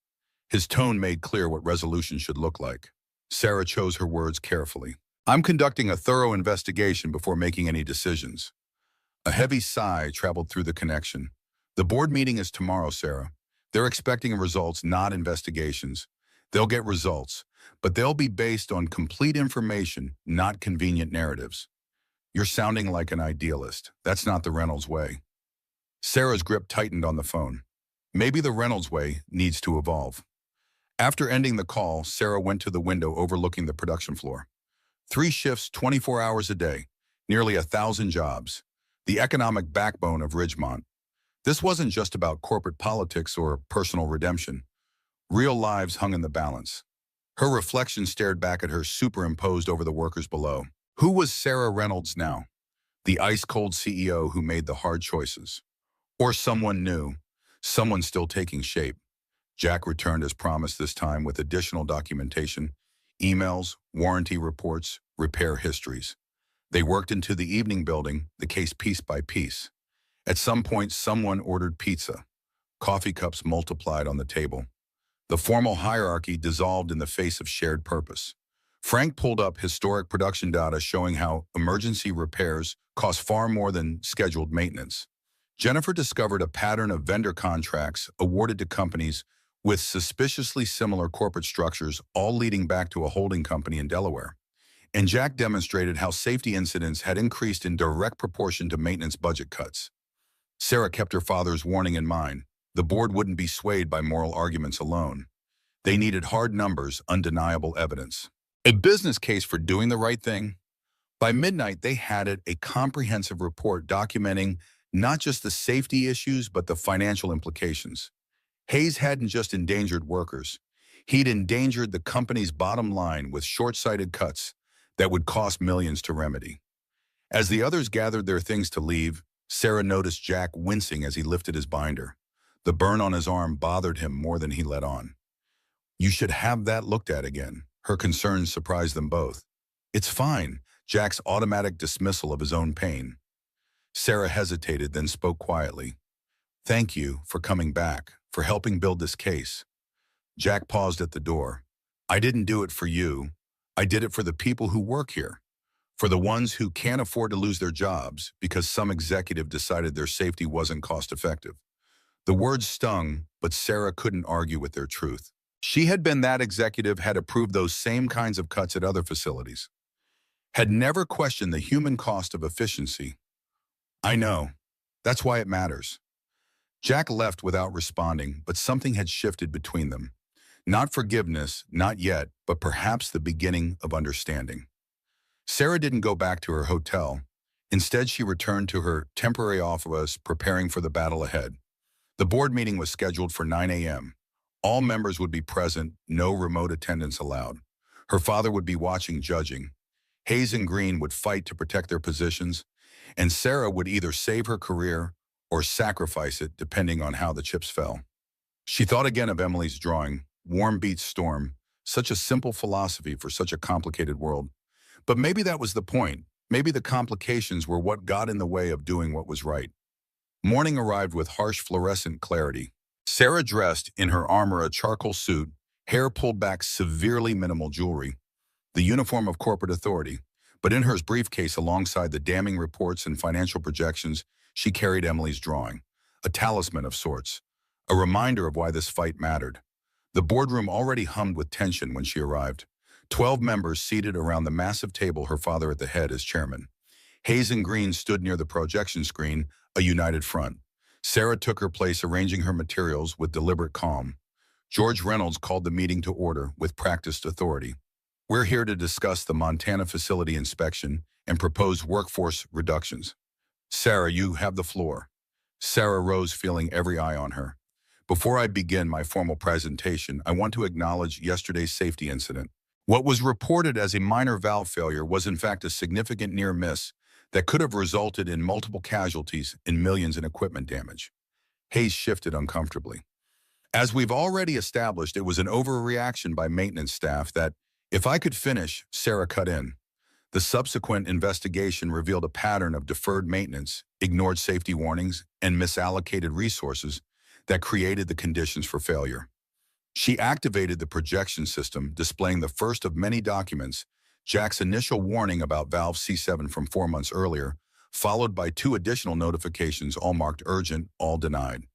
His tone made clear what resolution should look like. Sarah chose her words carefully. I'm conducting a thorough investigation before making any decisions. A heavy sigh traveled through the connection. The board meeting is tomorrow, Sarah. They're expecting results, not investigations. They'll get results, but they'll be based on complete information, not convenient narratives. You're sounding like an idealist. That's not the Reynolds way. Sarah's grip tightened on the phone. Maybe the Reynolds way needs to evolve. After ending the call, Sarah went to the window overlooking the production floor. 3 shifts, 24 hours a day, nearly 1,000 jobs, the economic backbone of Ridgemont. This wasn't just about corporate politics or personal redemption. Real lives hung in the balance. Her reflection stared back at her, superimposed over the workers below. Who was Sarah Reynolds now? The ice-cold CEO who made the hard choices? Or someone new, someone still taking shape? Jack returned as promised, this time with additional documentation, emails, warranty reports, repair histories. They worked into the evening, building the case piece by piece. At some point, someone ordered pizza. Coffee cups multiplied on the table. The formal hierarchy dissolved in the face of shared purpose. Frank pulled up historic production data showing how emergency repairs cost far more than scheduled maintenance. Jennifer discovered a pattern of vendor contracts awarded to companies with suspiciously similar corporate structures, all leading back to a holding company in Delaware. And Jack demonstrated how safety incidents had increased in direct proportion to maintenance budget cuts. Sarah kept her father's warning in mind. The board wouldn't be swayed by moral arguments alone. They needed hard numbers, undeniable evidence. A business case for doing the right thing. By midnight, they had it, a comprehensive report documenting not just the safety issues, but the financial implications. Hayes hadn't just endangered workers. He'd endangered the company's bottom line with short-sighted cuts that would cost millions to remedy. As the others gathered their things to leave, Sarah noticed Jack wincing as he lifted his binder. The burn on his arm bothered him more than he let on. You should have that looked at again. Her concerns surprised them both. It's fine, Jack's automatic dismissal of his own pain. Sarah hesitated, then spoke quietly. Thank you for coming back, for helping build this case. Jack paused at the door. I didn't do it for you. I did it for the people who work here, for the ones who can't afford to lose their jobs because some executive decided their safety wasn't cost-effective. The words stung, but Sarah couldn't argue with their truth. She had been that executive, had approved those same kinds of cuts at other facilities, had never questioned the human cost of efficiency. I know. That's why it matters. Jack left without responding, but something had shifted between them. Not forgiveness, not yet, but perhaps the beginning of understanding. Sarah didn't go back to her hotel. Instead, she returned to her temporary office, preparing for the battle ahead. The board meeting was scheduled for 9 a.m. All members would be present, no remote attendance allowed. Her father would be watching, judging. Hayes and Green would fight to protect their positions, and Sarah would either save her career or sacrifice it, depending on how the chips fell. She thought again of Emily's drawing, warm beats storm, such a simple philosophy for such a complicated world. But maybe that was the point. Maybe the complications were what got in the way of doing what was right. Morning arrived with harsh fluorescent clarity. Sarah dressed in her armor, a charcoal suit, hair pulled back, severely minimal jewelry, the uniform of corporate authority. But in her briefcase, alongside the damning reports and financial projections, she carried Emily's drawing, a talisman of sorts, a reminder of why this fight mattered. The boardroom already hummed with tension when she arrived. 12 members seated around the massive table, her father at the head as chairman. Hayes and Green stood near the projection screen, a united front. Sarah took her place, arranging her materials with deliberate calm. George Reynolds called the meeting to order with practiced authority. We're here to discuss the Montana facility inspection and proposed workforce reductions. Sarah, you have the floor. Sarah rose, feeling every eye on her. Before I begin my formal presentation, I want to acknowledge yesterday's safety incident. What was reported as a minor valve failure was in fact a significant near miss that could have resulted in multiple casualties and millions in equipment damage. Hayes shifted uncomfortably. As we've already established, it was an overreaction by maintenance staff that, if I could finish, Sarah cut in. The subsequent investigation revealed a pattern of deferred maintenance, ignored safety warnings, and misallocated resources that created the conditions for failure. She activated the projection system, displaying the first of many documents, Jack's initial warning about valve C7 from 4 months earlier, followed by 2 additional notifications, all marked urgent, all denied.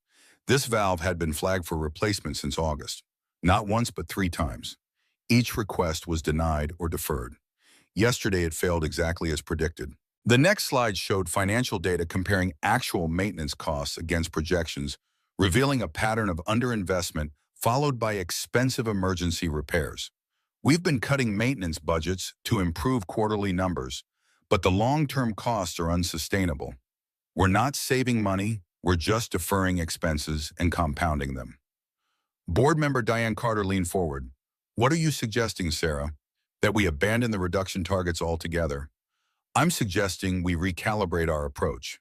This valve had been flagged for replacement since August, not once but 3 times. Each request was denied or deferred. Yesterday it failed exactly as predicted. The next slide showed financial data comparing actual maintenance costs against projections, revealing a pattern of underinvestment followed by expensive emergency repairs. We've been cutting maintenance budgets to improve quarterly numbers, but the long-term costs are unsustainable. We're not saving money, we're just deferring expenses and compounding them. Board member Diane Carter leaned forward. What are you suggesting, Sarah? That we abandon the reduction targets altogether? I'm suggesting we recalibrate our approach.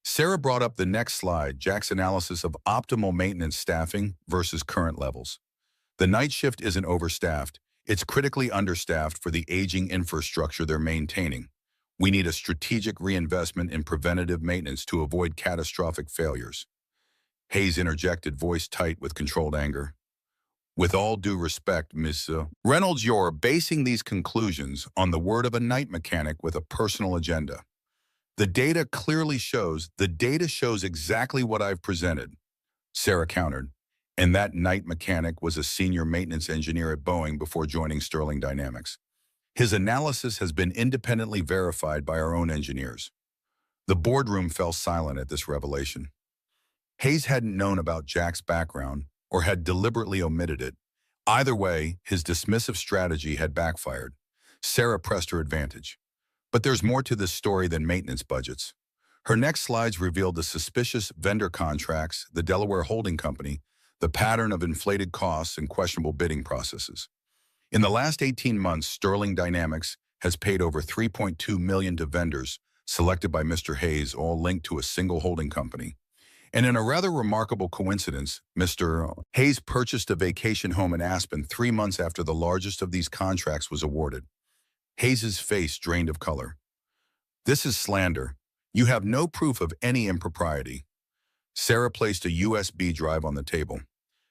Sarah brought up the next slide, Jack's analysis of optimal maintenance staffing versus current levels. The night shift isn't overstaffed, it's critically understaffed for the aging infrastructure they're maintaining. We need a strategic reinvestment in preventative maintenance to avoid catastrophic failures. Hayes interjected, voice tight with controlled anger. With all due respect, Ms. Reynolds, you're basing these conclusions on the word of a night mechanic with a personal agenda. The data shows exactly what I've presented, Sarah countered. And that night mechanic was a senior maintenance engineer at Boeing before joining Sterling Dynamics. His analysis has been independently verified by our own engineers. The boardroom fell silent at this revelation. Hayes hadn't known about Jack's background or had deliberately omitted it. Either way, his dismissive strategy had backfired. Sarah pressed her advantage. But there's more to this story than maintenance budgets. Her next slides revealed the suspicious vendor contracts, the Delaware holding company, the pattern of inflated costs and questionable bidding processes. In the last 18 months, Sterling Dynamics has paid over $3.2 million to vendors selected by Mr. Hayes, all linked to a single holding company. And in a rather remarkable coincidence, Mr. Hayes purchased a vacation home in Aspen 3 months after the largest of these contracts was awarded. Hayes's face drained of color. This is slander. You have no proof of any impropriety. Sarah placed a USB drive on the table.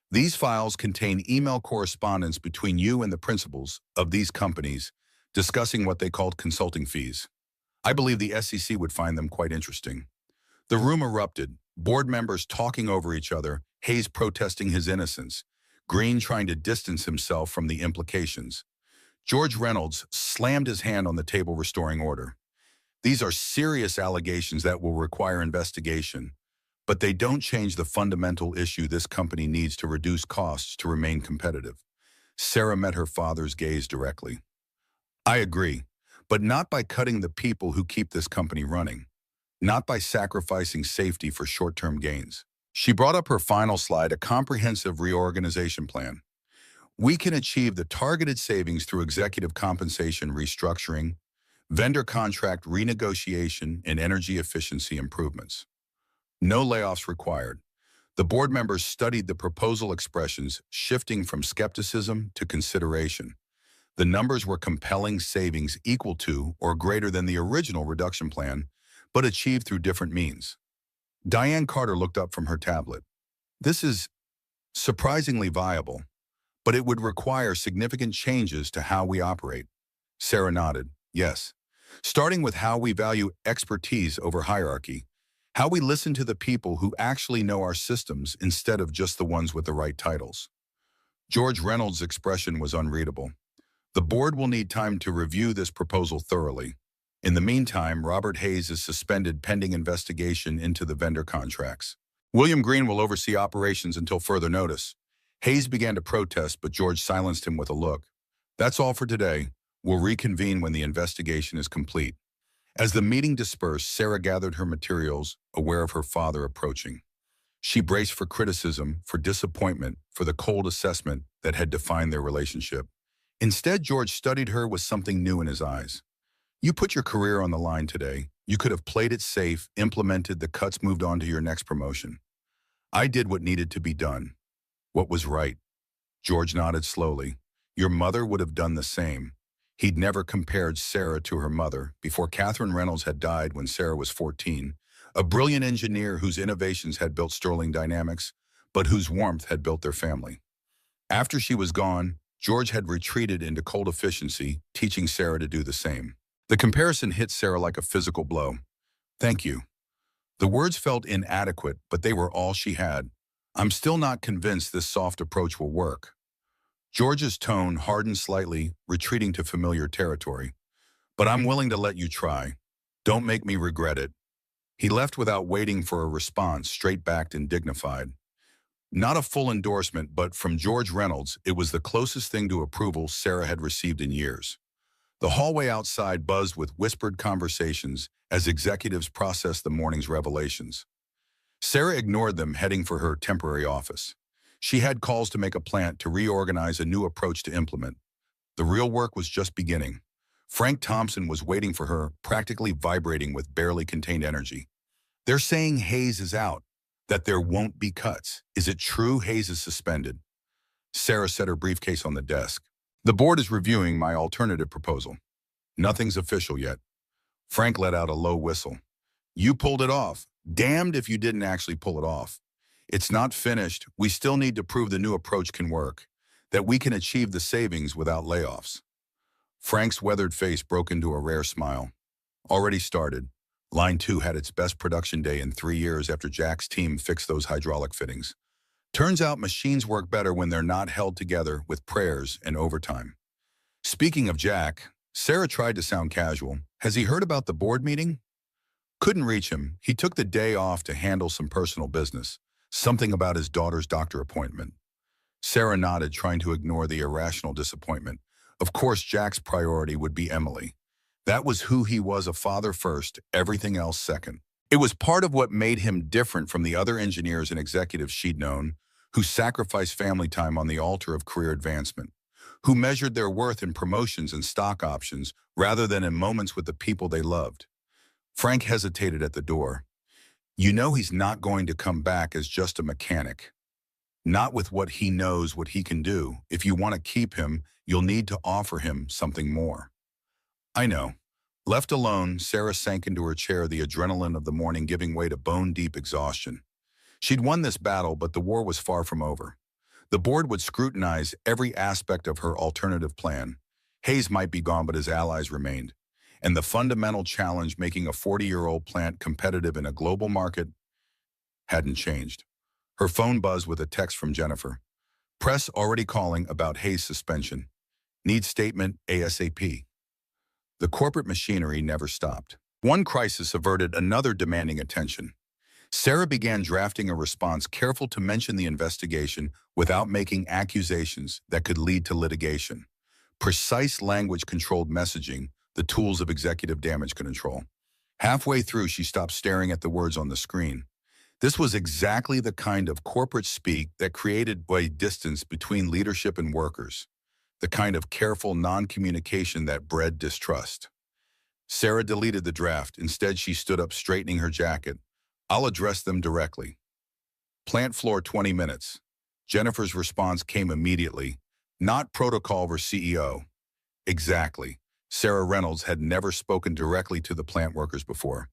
These files contain email correspondence between you and the principals of these companies discussing what they called consulting fees. I believe the SEC would find them quite interesting. The room erupted, board members talking over each other, Hayes protesting his innocence, Green trying to distance himself from the implications. George Reynolds slammed his hand on the table, restoring order. These are serious allegations that will require investigation. but they don't change the fundamental issue this company needs to reduce costs to remain competitive. Sarah met her father's gaze directly. I agree, but not by cutting the people who keep this company running, not by sacrificing safety for short-term gains. She brought up her final slide, a comprehensive reorganization plan. We can achieve the targeted savings through executive compensation restructuring, vendor contract renegotiation, and energy efficiency improvements. No layoffs required. The board members studied the proposal expressions, shifting from skepticism to consideration. The numbers were compelling savings equal to or greater than the original reduction plan, but achieved through different means. Diane Carter looked up from her tablet. This is surprisingly viable, but it would require significant changes to how we operate. Sarah nodded. Yes. Starting with how we value expertise over hierarchy, how we listen to the people who actually know our systems instead of just the ones with the right titles. George Reynolds' expression was unreadable. The board will need time to review this proposal thoroughly. In the meantime, Robert Hayes is suspended pending investigation into the vendor contracts. William Green will oversee operations until further notice. Hayes began to protest, but George silenced him with a look. That's all for today. We'll reconvene when the investigation is complete. As the meeting dispersed, Sarah gathered her materials, aware of her father approaching. She braced for criticism, for disappointment, for the cold assessment that had defined their relationship. Instead, George studied her with something new in his eyes. You put your career on the line today. You could have played it safe, implemented the cuts, moved on to your next promotion. I did what needed to be done. What was right? George nodded slowly. Your mother would have done the same. He'd never compared Sarah to her mother before Catherine Reynolds had died when Sarah was 14, a brilliant engineer whose innovations had built Sterling Dynamics, but whose warmth had built their family. After she was gone, George had retreated into cold efficiency, teaching Sarah to do the same. The comparison hit Sarah like a physical blow. Thank you. The words felt inadequate, but they were all she had. I'm still not convinced this soft approach will work. George's tone hardened slightly, retreating to familiar territory. But I'm willing to let you try. Don't make me regret it. He left without waiting for a response, straight-backed and dignified. Not a full endorsement, but from George Reynolds, it was the closest thing to approval Sarah had received in years. The hallway outside buzzed with whispered conversations as executives processed the morning's revelations. Sarah ignored them, heading for her temporary office. She had calls to make, a plant to reorganize, a new approach to implement. The real work was just beginning. Frank Thompson was waiting for her, practically vibrating with barely contained energy. They're saying Hayes is out, that there won't be cuts. Is it true Hayes is suspended? Sarah set her briefcase on the desk. The board is reviewing my alternative proposal. Nothing's official yet. Frank let out a low whistle. You pulled it off. Damned if you didn't actually pull it off. It's not finished. We still need to prove the new approach can work, that we can achieve the savings without layoffs. Frank's weathered face broke into a rare smile. Already started. Line 2 had its best production day in 3 years after Jack's team fixed those hydraulic fittings. Turns out machines work better when they're not held together with prayers and overtime. Speaking of Jack, Sarah tried to sound casual. Has he heard about the board meeting? Couldn't reach him. He took the day off to handle some personal business, something about his daughter's doctor appointment. Sarah nodded, trying to ignore the irrational disappointment. Of course, Jack's priority would be Emily. That was who he was, a father first, everything else second. It was part of what made him different from the other engineers and executives she'd known, who sacrificed family time on the altar of career advancement, who measured their worth in promotions and stock options rather than in moments with the people they loved. Frank hesitated at the door. You know he's not going to come back as just a mechanic. Not with what he knows, what he can do. If you want to keep him, you'll need to offer him something more. I know. Left alone, Sarah sank into her chair, the adrenaline of the morning giving way to bone-deep exhaustion. She'd won this battle, but the war was far from over. The board would scrutinize every aspect of her alternative plan. Hayes might be gone, but his allies remained. And the fundamental challenge, making a 40-year-old plant competitive in a global market, hadn't changed. Her phone buzzed with a text from Jennifer. Press already calling about Hayes' suspension. Need statement ASAP. The corporate machinery never stopped. One crisis averted another, demanding attention. Sarah began drafting a response careful to mention the investigation without making accusations that could lead to litigation. Precise language-controlled messaging, the tools of executive damage control. Halfway through, she stopped staring at the words on the screen. This was exactly the kind of corporate speak that created a distance between leadership and workers, the kind of careful non-communication that bred distrust. Sarah deleted the draft. Instead, she stood up, straightening her jacket. I'll address them directly. Plant floor 20 minutes. Jennifer's response came immediately. Not protocol or CEO. Exactly. Sarah Reynolds had never spoken directly to the plant workers before.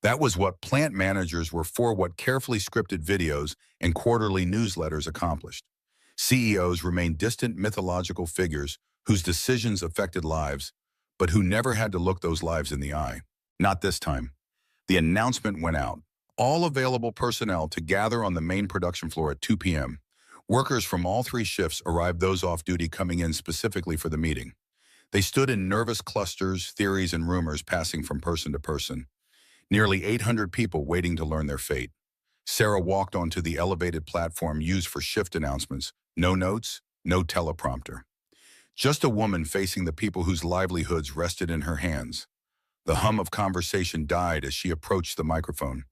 That was what plant managers were for, what carefully scripted videos and quarterly newsletters accomplished. CEOs remained distant mythological figures whose decisions affected lives, but who never had to look those lives in the eye. Not this time. The announcement went out. All available personnel to gather on the main production floor at 2 p.m. Workers from all three shifts arrived, those off duty coming in specifically for the meeting. They stood in nervous clusters, theories and rumors passing from person to person. Nearly 800 people waiting to learn their fate. Sarah walked onto the elevated platform used for shift announcements. No notes, no teleprompter. Just a woman facing the people whose livelihoods rested in her hands. The hum of conversation died as she approached the microphone.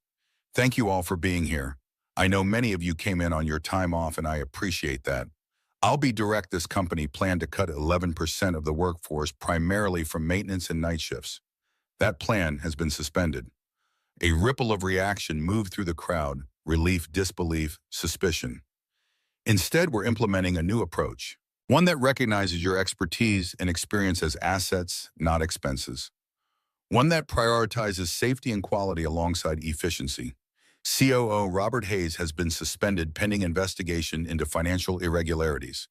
Thank you all for being here. I know many of you came in on your time off, and I appreciate that. I'll be direct. This company planned to cut 11% of the workforce, primarily from maintenance and night shifts. That plan has been suspended. A ripple of reaction moved through the crowd: relief, disbelief, suspicion. Instead, we're implementing a new approach, one that recognizes your expertise and experience as assets, not expenses. One that prioritizes safety and quality alongside efficiency. COO Robert Hayes has been suspended pending investigation into financial irregularities.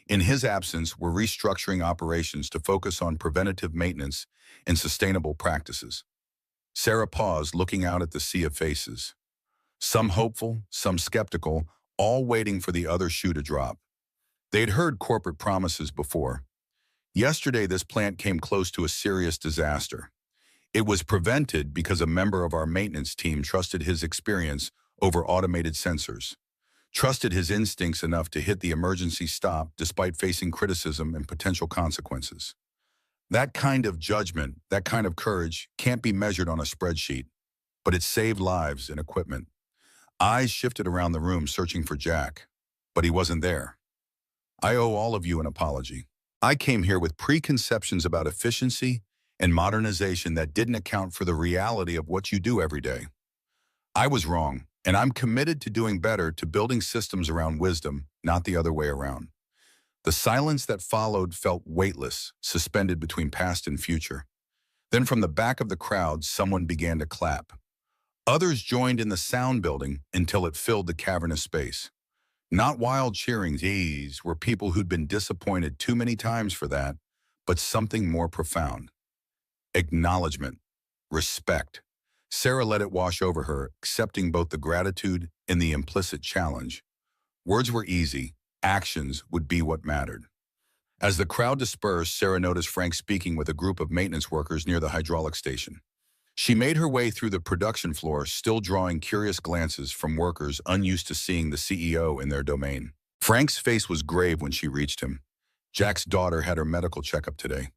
In his absence, we're restructuring operations to focus on preventative maintenance and sustainable practices. Sarah paused, looking out at the sea of faces. Some hopeful, some skeptical, all waiting for the other shoe to drop. They'd heard corporate promises before. Yesterday, this plant came close to a serious disaster. It was prevented because a member of our maintenance team trusted his experience over automated sensors, trusted his instincts enough to hit the emergency stop despite facing criticism and potential consequences. That kind of judgment, that kind of courage can't be measured on a spreadsheet, but it saved lives and equipment. Eyes shifted around the room searching for Jack, but he wasn't there. I owe all of you an apology. I came here with preconceptions about efficiency and modernization that didn't account for the reality of what you do every day. I was wrong, and I'm committed to doing better, to building systems around wisdom, not the other way around. The silence that followed felt weightless, suspended between past and future. Then from the back of the crowd, someone began to clap. Others joined in the sound building until it filled the cavernous space. Not wild cheering, these were people who'd been disappointed too many times for that, but something more profound. Acknowledgement, respect. Sarah let it wash over her, accepting both the gratitude and the implicit challenge. Words were easy, actions would be what mattered. As the crowd dispersed, Sarah noticed Frank speaking with a group of maintenance workers near the hydraulic station. She made her way through the production floor, still drawing curious glances from workers unused to seeing the CEO in their domain. Frank's face was grave when she reached him. Jack's daughter had her medical checkup today.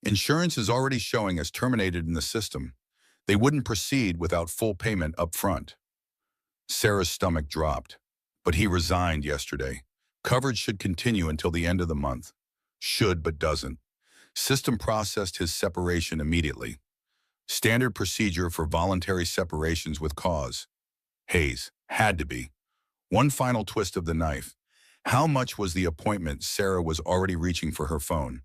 Insurance is already showing as terminated in the system. They wouldn't proceed without full payment up front. Sarah's stomach dropped, but he resigned yesterday. Coverage should continue until the end of the month. Should, but doesn't. System processed his separation immediately. Standard procedure for voluntary separations with cause. Hayes, had to be. One final twist of the knife. How much was the appointment? Sarah was already reaching for her phone.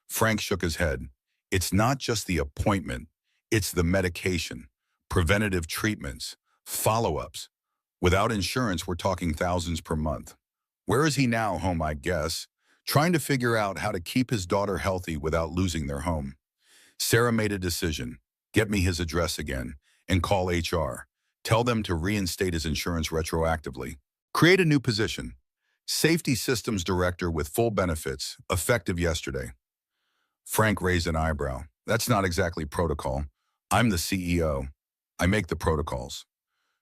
Frank shook his head. It's not just the appointment, it's the medication, preventative treatments, follow-ups. Without insurance, we're talking thousands per month. Where is he now? Home, I guess. Trying to figure out how to keep his daughter healthy without losing their home. Sarah made a decision. Get me his address again and call HR. Tell them to reinstate his insurance retroactively. Create a new position. Safety Systems Director with full benefits, effective yesterday. Frank raised an eyebrow. That's not exactly protocol. I'm the CEO. I make the protocols.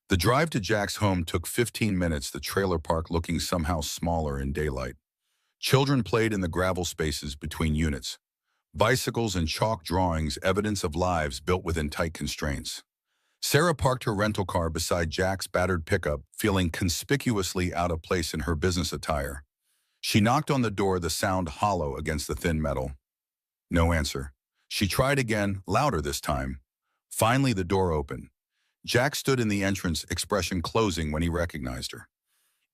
The drive to Jack's home took 15 minutes, the trailer park looking somehow smaller in daylight. Children played in the gravel spaces between units. Bicycles and chalk drawings, evidence of lives built within tight constraints. Sarah parked her rental car beside Jack's battered pickup, feeling conspicuously out of place in her business attire. She knocked on the door, the sound hollow against the thin metal. No answer. She tried again, louder this time. Finally, the door opened. Jack stood in the entrance, expression closing when he recognized her.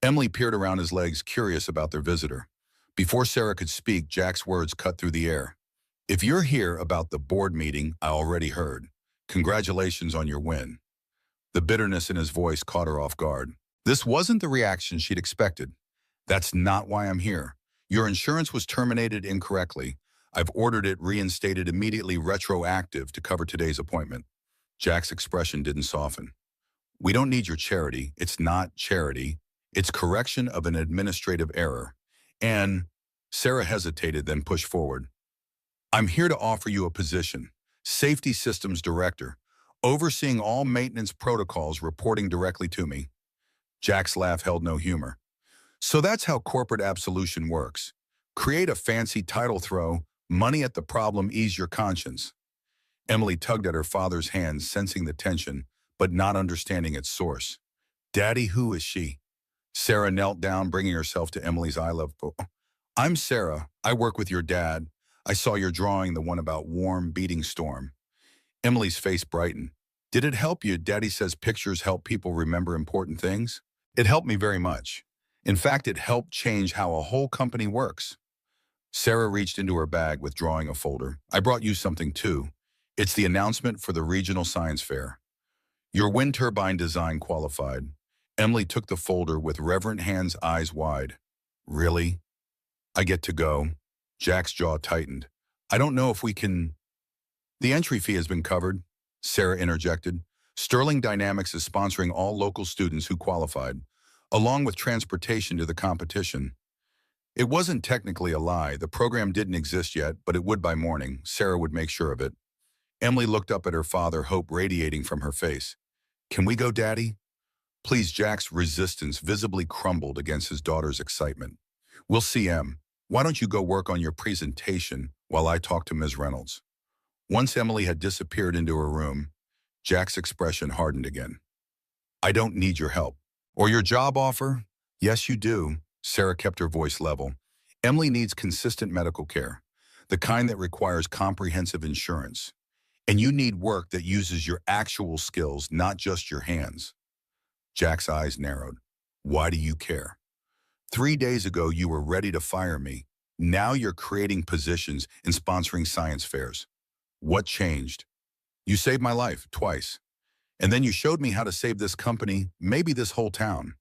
Emily peered around his legs, curious about their visitor. Before Sarah could speak, Jack's words cut through the air. "If you're here about the board meeting, I already heard. Congratulations on your win." The bitterness in his voice caught her off guard. This wasn't the reaction she'd expected. "That's not why I'm here. Your insurance was terminated incorrectly. I've ordered it reinstated immediately, retroactive, to cover today's appointment." Jack's expression didn't soften. "We don't need your charity. It's not charity. It's correction of an administrative error." And Sarah hesitated, then pushed forward. "I'm here to offer you a position, Safety Systems Director, overseeing all maintenance protocols, reporting directly to me." Jack's laugh held no humor. "So that's how corporate absolution works. Create a fancy title throw, money at the problem, ease your conscience." Emily tugged at her father's hand, sensing the tension, but not understanding its source. "Daddy, who is she?" Sarah knelt down, bringing herself to Emily's eye level. "I'm Sarah. I work with your dad. I saw your drawing, the one about warm, beating storm." Emily's face brightened. "Did it help you? Daddy says pictures help people remember important things." "It helped me very much. In fact, it helped change how a whole company works." Sarah reached into her bag, withdrawing a folder. "I brought you something too. It's the announcement for the regional science fair. Your wind turbine design qualified." Emily took the folder with reverent hands, eyes wide. "Really? I get to go?" Jack's jaw tightened. "I don't know if we can—" "The entry fee has been covered," Sarah interjected. "Sterling Dynamics is sponsoring all local students who qualified, along with transportation to the competition." It wasn't technically a lie. The program didn't exist yet, but it would by morning. Sarah would make sure of it. Emily looked up at her father, hope radiating from her face. "Can we go, Daddy?" "Please." Jack's resistance visibly crumbled against his daughter's excitement. "We'll see, Em. Why don't you go work on your presentation while I talk to Ms. Reynolds?" Once Emily had disappeared into her room, Jack's expression hardened again. "I don't need your help. Or your job offer?" "Yes, you do." Sarah kept her voice level. "Emily needs consistent medical care, the kind that requires comprehensive insurance. And you need work that uses your actual skills, not just your hands." Jack's eyes narrowed. "Why do you care? 3 days ago, you were ready to fire me. Now you're creating positions and sponsoring science fairs. What changed? You saved my life twice. And then you showed me how to save this company, maybe this whole town."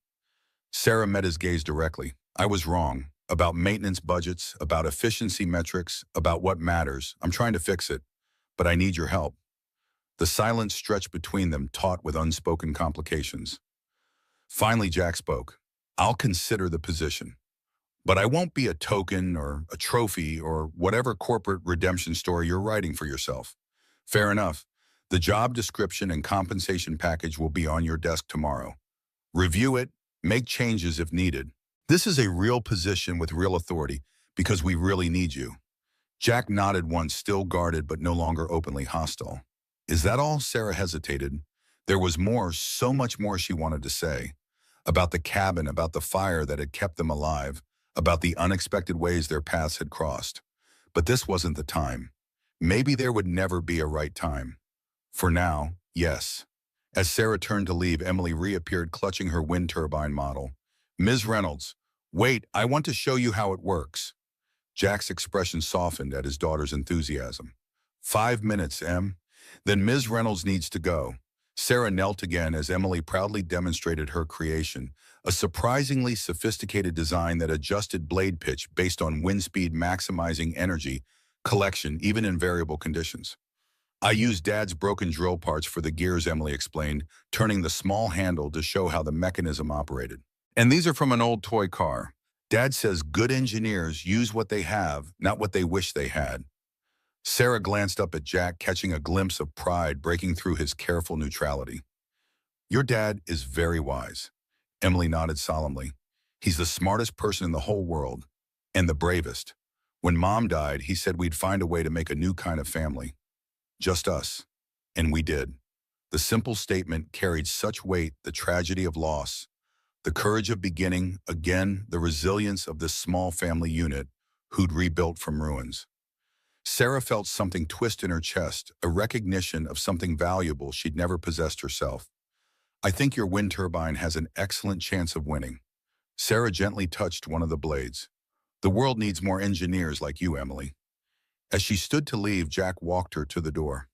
Sarah met his gaze directly. "I was wrong. About maintenance budgets, about efficiency metrics, about what matters. I'm trying to fix it. But I need your help." The silence stretched between them, taut with unspoken complications. Finally, Jack spoke. "I'll consider the position. But I won't be a token or a trophy or whatever corporate redemption story you're writing for yourself." "Fair enough. The job description and compensation package will be on your desk tomorrow. Review it, make changes if needed. This is a real position with real authority because we really need you." Jack nodded once, still guarded but no longer openly hostile. "Is that all?" Sarah hesitated. There was more, so much more she wanted to say. About the cabin, about the fire that had kept them alive, about the unexpected ways their paths had crossed. But this wasn't the time. Maybe there would never be a right time. For now, yes. As Sarah turned to leave, Emily reappeared, clutching her wind turbine model. "Ms. Reynolds, wait, I want to show you how it works." Jack's expression softened at his daughter's enthusiasm. 5 minutes, Em. Then Ms. Reynolds needs to go." Sarah knelt again as Emily proudly demonstrated her creation, a surprisingly sophisticated design that adjusted blade pitch based on wind speed, maximizing energy collection even in variable conditions. "I used Dad's broken drill parts for the gears," Emily explained, turning the small handle to show how the mechanism operated. "And these are from an old toy car. Dad says good engineers use what they have, not what they wish they had." Sarah glanced up at Jack, catching a glimpse of pride breaking through his careful neutrality. Your dad is very wise. Emily nodded solemnly. He's the smartest person in the whole world, and the bravest. When Mom died, he said we'd find a way to make a new kind of family. Just us. And we did. The simple statement carried such weight, the tragedy of loss, the courage of beginning, again, the resilience of this small family unit who'd rebuilt from ruins. Sarah felt something twist in her chest, a recognition of something valuable she'd never possessed herself. I think your wind turbine has an excellent chance of winning. Sarah gently touched one of the blades. The world needs more engineers like you, Emily. As she stood to leave, Jack walked her to the door.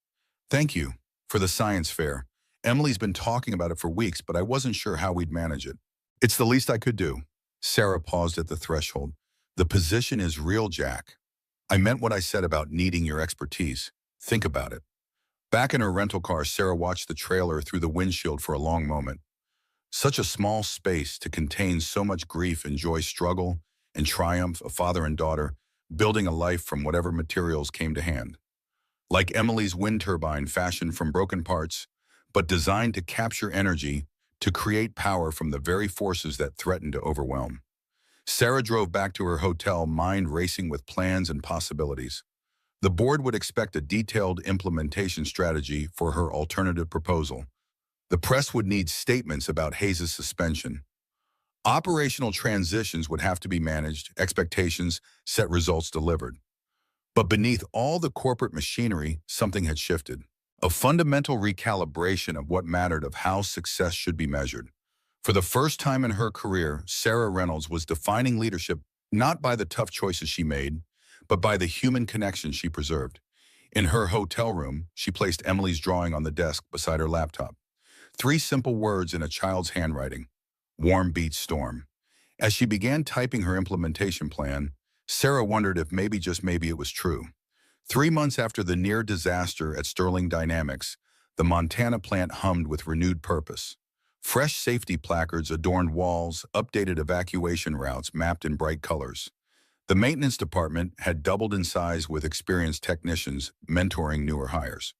Thank you for the science fair. Emily's been talking about it for weeks, but I wasn't sure how we'd manage it. It's the least I could do. Sarah paused at the threshold. The position is real, Jack. I meant what I said about needing your expertise. Think about it. Back in her rental car, Sarah watched the trailer through the windshield for a long moment. Such a small space to contain so much grief and joy, struggle and triumph, a father and daughter, building a life from whatever materials came to hand. Like Emily's wind turbine fashioned from broken parts, but designed to capture energy, to create power from the very forces that threatened to overwhelm. Sarah drove back to her hotel, mind racing with plans and possibilities. The board would expect a detailed implementation strategy for her alternative proposal. The press would need statements about Hayes' suspension. Operational transitions would have to be managed, expectations set, results delivered. But beneath all the corporate machinery, something had shifted. A fundamental recalibration of what mattered, of how success should be measured. For the first time in her career, Sarah Reynolds was defining leadership not by the tough choices she made, but by the human connection she preserved. In her hotel room, she placed Emily's drawing on the desk beside her laptop. 3 simple words in a child's handwriting. Warm beats storm. As she began typing her implementation plan, Sarah wondered if maybe, just maybe, it was true. 3 months after the near disaster at Sterling Dynamics, the Montana plant hummed with renewed purpose. Fresh safety placards adorned walls, updated evacuation routes mapped in bright colors. The maintenance department had doubled in size with experienced technicians mentoring newer hires.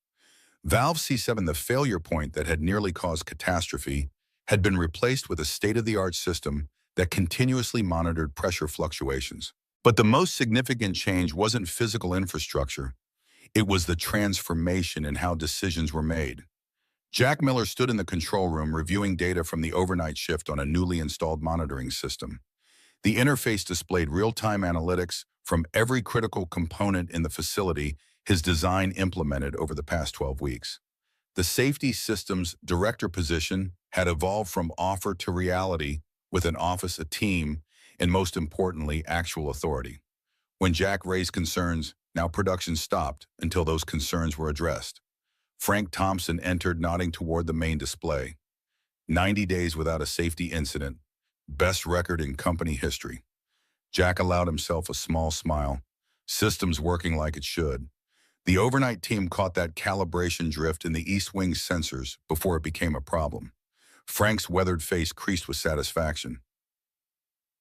Valve C7, the failure point that had nearly caused catastrophe, had been replaced with a state-of-the-art system that continuously monitored pressure fluctuations. But the most significant change wasn't physical infrastructure. It was the transformation in how decisions were made. Jack Miller stood in the control room reviewing data from the overnight shift on a newly installed monitoring system. The interface displayed real-time analytics from every critical component in the facility his design implemented over the past 12 weeks. The safety systems director position had evolved from offer to reality, with an office, a team, and most importantly, actual authority. When Jack raised concerns, now production stopped until those concerns were addressed. Frank Thompson entered, nodding toward the main display. 90 days without a safety incident. Best record in company history. Jack allowed himself a small smile. Systems working like it should. The overnight team caught that calibration drift in the east wing sensors before it became a problem. Frank's weathered face creased with satisfaction.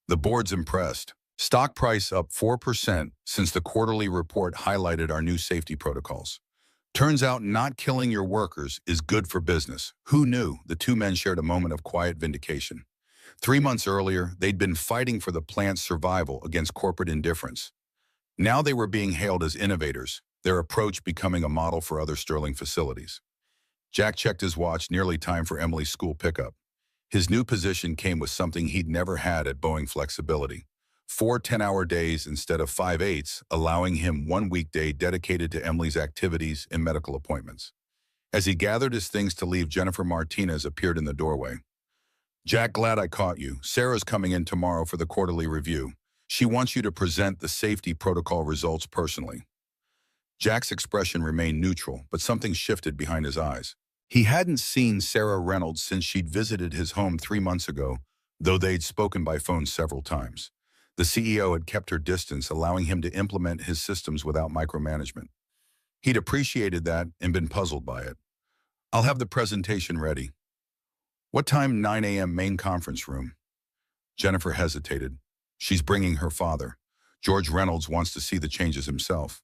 The board's impressed. Stock price up 4% since the quarterly report highlighted our new safety protocols. Turns out not killing your workers is good for business. Who knew? The 2 men shared a moment of quiet vindication. 3 months earlier, they'd been fighting for the plant's survival against corporate indifference. Now they were being hailed as innovators, their approach becoming a model for other Sterling facilities. Jack checked his watch, nearly time for Emily's school pickup. His new position came with something he'd never had at Boeing: flexibility. 4 10-hour days instead of 5 8s, allowing him 1 weekday dedicated to Emily's activities and medical appointments. As he gathered his things to leave, Jennifer Martinez appeared in the doorway. Jack, glad I caught you. Sarah's coming in tomorrow for the quarterly review. She wants you to present the safety protocol results personally. Jack's expression remained neutral, but something shifted behind his eyes. He hadn't seen Sarah Reynolds since she'd visited his home 3 months ago, though they'd spoken by phone several times. The CEO had kept her distance, allowing him to implement his systems without micromanagement. He'd appreciated that and been puzzled by it. I'll have the presentation ready. What time? 9 a.m. main conference room. Jennifer hesitated. She's bringing her father. George Reynolds wants to see the changes himself.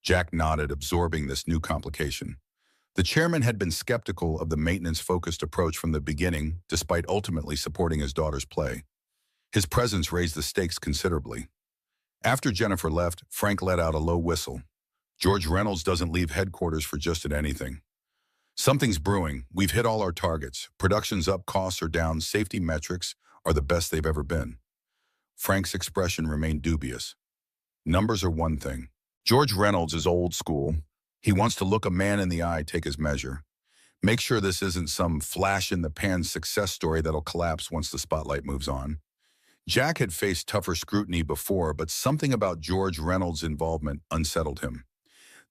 Jack nodded, absorbing this new complication. The chairman had been skeptical of the maintenance-focused approach from the beginning, despite ultimately supporting his daughter's play. His presence raised the stakes considerably. After Jennifer left, Frank let out a low whistle. George Reynolds doesn't leave headquarters for just anything. Something's brewing. We've hit all our targets. Production's up, costs are down, safety metrics are the best they've ever been. Frank's expression remained dubious. Numbers are one thing. George Reynolds is old school. He wants to look a man in the eye, take his measure. Make sure this isn't some flash-in-the-pan success story that'll collapse once the spotlight moves on. Jack had faced tougher scrutiny before, but something about George Reynolds' involvement unsettled him.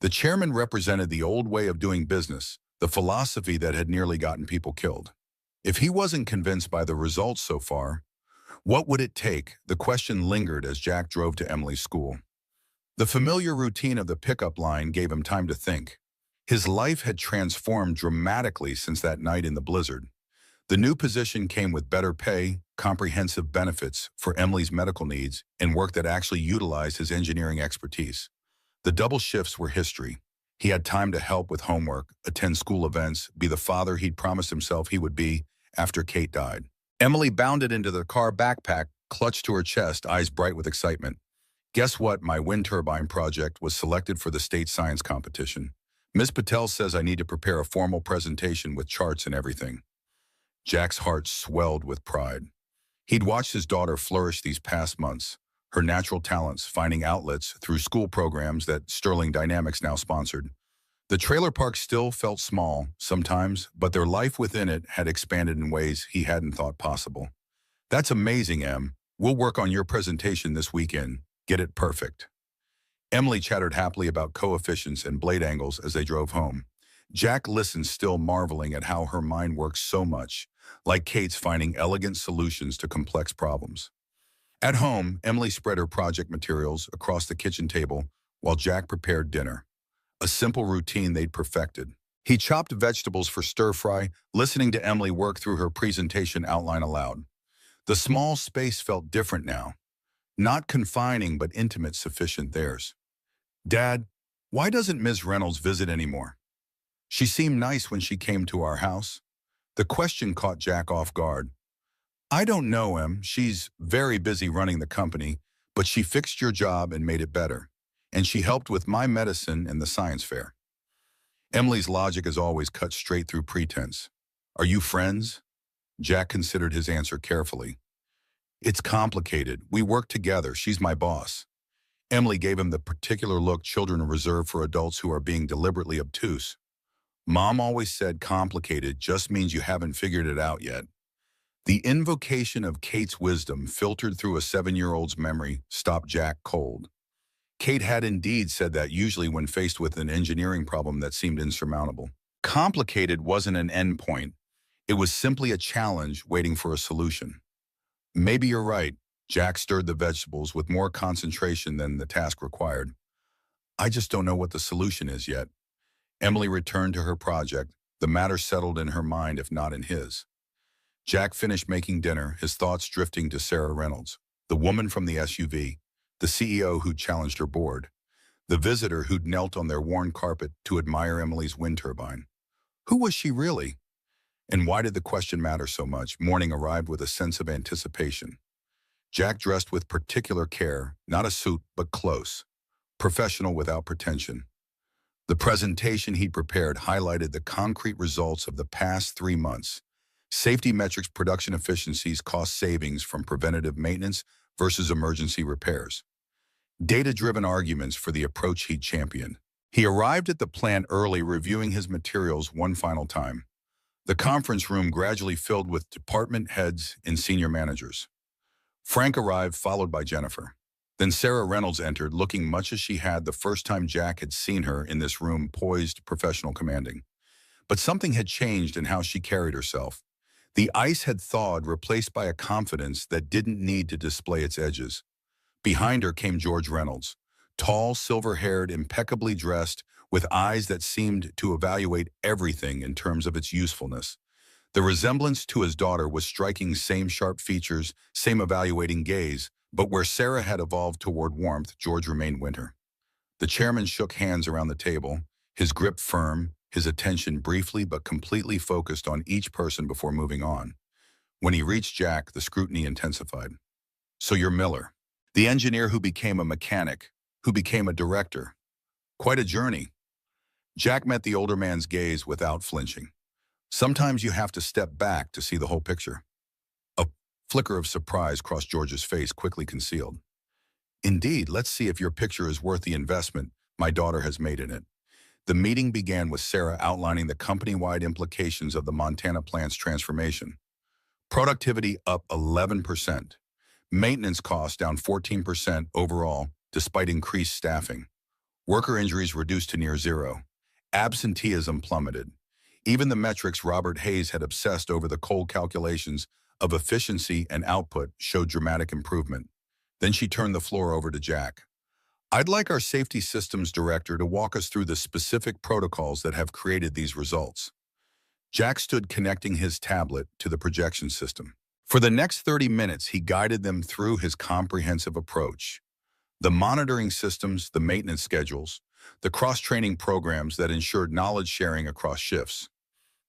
The chairman represented the old way of doing business, the philosophy that had nearly gotten people killed. If he wasn't convinced by the results so far, what would it take? The question lingered as Jack drove to Emily's school. The familiar routine of the pickup line gave him time to think. His life had transformed dramatically since that night in the blizzard. The new position came with better pay, comprehensive benefits for Emily's medical needs, and work that actually utilized his engineering expertise. The double shifts were history. He had time to help with homework, attend school events, be the father he'd promised himself he would be after Kate died. Emily bounded into the car backpack, clutched to her chest, eyes bright with excitement. Guess what? My wind turbine project was selected for the state science competition. Ms. Patel says I need to prepare a formal presentation with charts and everything. Jack's heart swelled with pride. He'd watched his daughter flourish these past months, her natural talents finding outlets through school programs that Sterling Dynamics now sponsored. The trailer park still felt small sometimes, but their life within it had expanded in ways he hadn't thought possible. That's amazing, Em. We'll work on your presentation this weekend. Get it perfect. Emily chattered happily about coefficients and blade angles as they drove home. Jack listened, still marveling at how her mind works so much, like Kate's finding elegant solutions to complex problems. At home, Emily spread her project materials across the kitchen table while Jack prepared dinner, a simple routine they'd perfected. He chopped vegetables for stir-fry, listening to Emily work through her presentation outline aloud. The small space felt different now, not confining but intimate sufficient theirs. Dad, why doesn't Ms. Reynolds visit anymore? She seemed nice when she came to our house. The question caught Jack off guard. I don't know, Em. She's very busy running the company, but she fixed your job and made it better. And she helped with my medicine and the science fair. Emily's logic is always cut straight through pretense. Are you friends? Jack considered his answer carefully. It's complicated. We work together. She's my boss. Emily gave him the particular look children reserve for adults who are being deliberately obtuse. Mom always said complicated just means you haven't figured it out yet. The invocation of Kate's wisdom filtered through a 7-year-old's memory stopped Jack cold. Kate had indeed said that usually when faced with an engineering problem that seemed insurmountable. Complicated wasn't an endpoint. It was simply a challenge waiting for a solution. Maybe you're right. Jack stirred the vegetables with more concentration than the task required. I just don't know what the solution is yet. Emily returned to her project, the matter settled in her mind if not in his. Jack finished making dinner, his thoughts drifting to Sarah Reynolds, the woman from the SUV, the CEO who'd challenged her board, the visitor who'd knelt on their worn carpet to admire Emily's wind turbine. Who was she really? And why did the question matter so much? Morning arrived with a sense of anticipation. Jack dressed with particular care, not a suit, but close, professional without pretension. The presentation he'd prepared highlighted the concrete results of the past 3 months. Safety metrics, production efficiencies, cost savings from preventative maintenance versus emergency repairs. Data-driven arguments for the approach he'd championed. He arrived at the plant early, reviewing his materials one final time. The conference room gradually filled with department heads and senior managers. Frank arrived, followed by Jennifer. Then Sarah Reynolds entered, looking much as she had the first time Jack had seen her in this room, poised, professional, commanding. But something had changed in how she carried herself. The ice had thawed, replaced by a confidence that didn't need to display its edges. Behind her came George Reynolds, tall, silver-haired, impeccably dressed, with eyes that seemed to evaluate everything in terms of its usefulness. The resemblance to his daughter was striking, same sharp features, same evaluating gaze, but where Sarah had evolved toward warmth, George remained winter. The chairman shook hands around the table, his grip firm, his attention briefly but completely focused on each person before moving on. When he reached Jack, the scrutiny intensified. So you're Miller, the engineer who became a mechanic, who became a director. Quite a journey. Jack met the older man's gaze without flinching. Sometimes you have to step back to see the whole picture. A flicker of surprise crossed George's face, quickly concealed. Indeed, let's see if your picture is worth the investment my daughter has made in it. The meeting began with Sarah outlining the company-wide implications of the Montana plant's transformation. Productivity up 11%. Maintenance costs down 14% overall, despite increased staffing. Worker injuries reduced to near zero. Absenteeism plummeted. Even the metrics Robert Hayes had obsessed over, the cold calculations of efficiency and output, showed dramatic improvement. Then she turned the floor over to Jack. I'd like our safety systems director to walk us through the specific protocols that have created these results. Jack stood connecting his tablet to the projection system. For the next 30 minutes, he guided them through his comprehensive approach. The monitoring systems, the maintenance schedules, the cross-training programs that ensured knowledge sharing across shifts.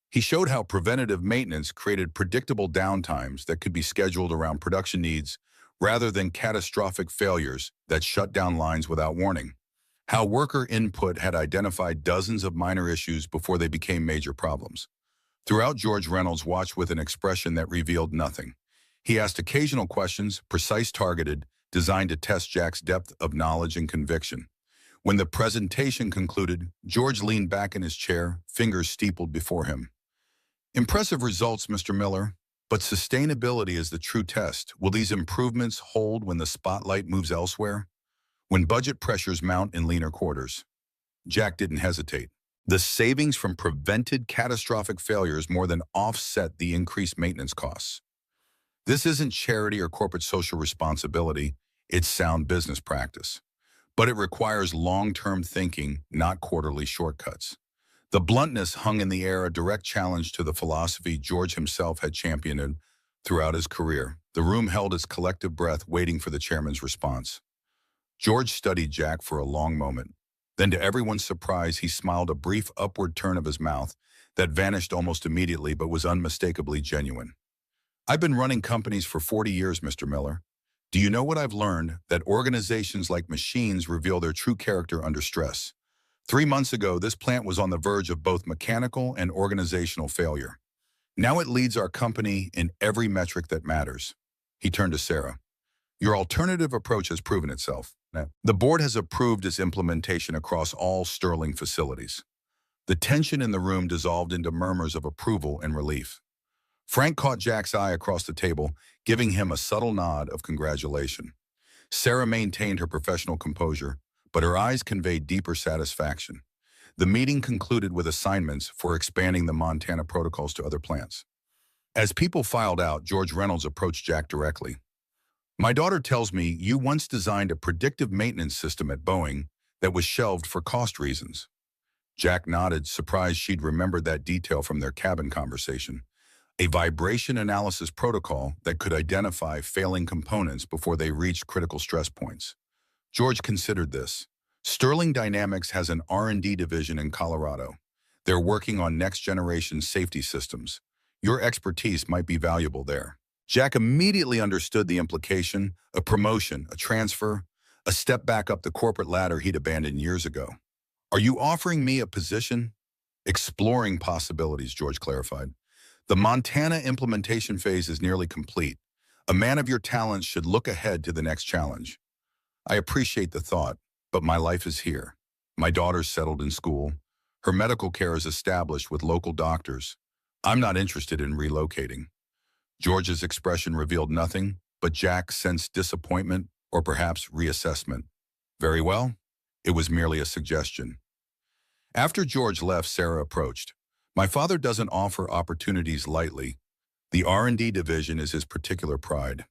He showed how preventative maintenance created predictable downtimes that could be scheduled around production needs rather than catastrophic failures that shut down lines without warning. How worker input had identified dozens of minor issues before they became major problems. Throughout, George Reynolds watched with an expression that revealed nothing. He asked occasional questions, precise, targeted, designed to test Jack's depth of knowledge and conviction. When the presentation concluded, George leaned back in his chair, fingers steepled before him. Impressive results, Mr. Miller, but sustainability is the true test. Will these improvements hold when the spotlight moves elsewhere? When budget pressures mount in leaner quarters? Jack didn't hesitate. The savings from prevented catastrophic failures more than offset the increased maintenance costs. This isn't charity or corporate social responsibility, it's sound business practice. But it requires long-term thinking, not quarterly shortcuts. The bluntness hung in the air, a direct challenge to the philosophy George himself had championed throughout his career. The room held its collective breath, waiting for the chairman's response. George studied Jack for a long moment. Then, to everyone's surprise, he smiled, a brief upward turn of his mouth that vanished almost immediately but was unmistakably genuine. I've been running companies for 40 years, Mr. Miller. Do you know what I've learned? That organizations like machines reveal their true character under stress. 3 months ago, this plant was on the verge of both mechanical and organizational failure. Now it leads our company in every metric that matters. He turned to Sarah. Your alternative approach has proven itself. The board has approved its implementation across all Sterling facilities. The tension in the room dissolved into murmurs of approval and relief. Frank caught Jack's eye across the table, giving him a subtle nod of congratulation. Sarah maintained her professional composure, but her eyes conveyed deeper satisfaction. The meeting concluded with assignments for expanding the Montana protocols to other plants. As people filed out, George Reynolds approached Jack directly. My daughter tells me you once designed a predictive maintenance system at Boeing that was shelved for cost reasons. Jack nodded, surprised she'd remembered that detail from their cabin conversation. A vibration analysis protocol that could identify failing components before they reached critical stress points. George considered this. Sterling Dynamics has an R&D division in Colorado. They're working on next-generation safety systems. Your expertise might be valuable there. Jack immediately understood the implication: a promotion, a transfer, a step back up the corporate ladder he'd abandoned years ago. Are you offering me a position? Exploring possibilities, George clarified. The Montana implementation phase is nearly complete. A man of your talents should look ahead to the next challenge. I appreciate the thought, but my life is here. My daughter's settled in school. Her medical care is established with local doctors. I'm not interested in relocating. George's expression revealed nothing, but Jack sensed disappointment or perhaps reassessment. Very well, it was merely a suggestion. After George left, Sarah approached. My father doesn't offer opportunities lightly. The R&D division is his particular pride.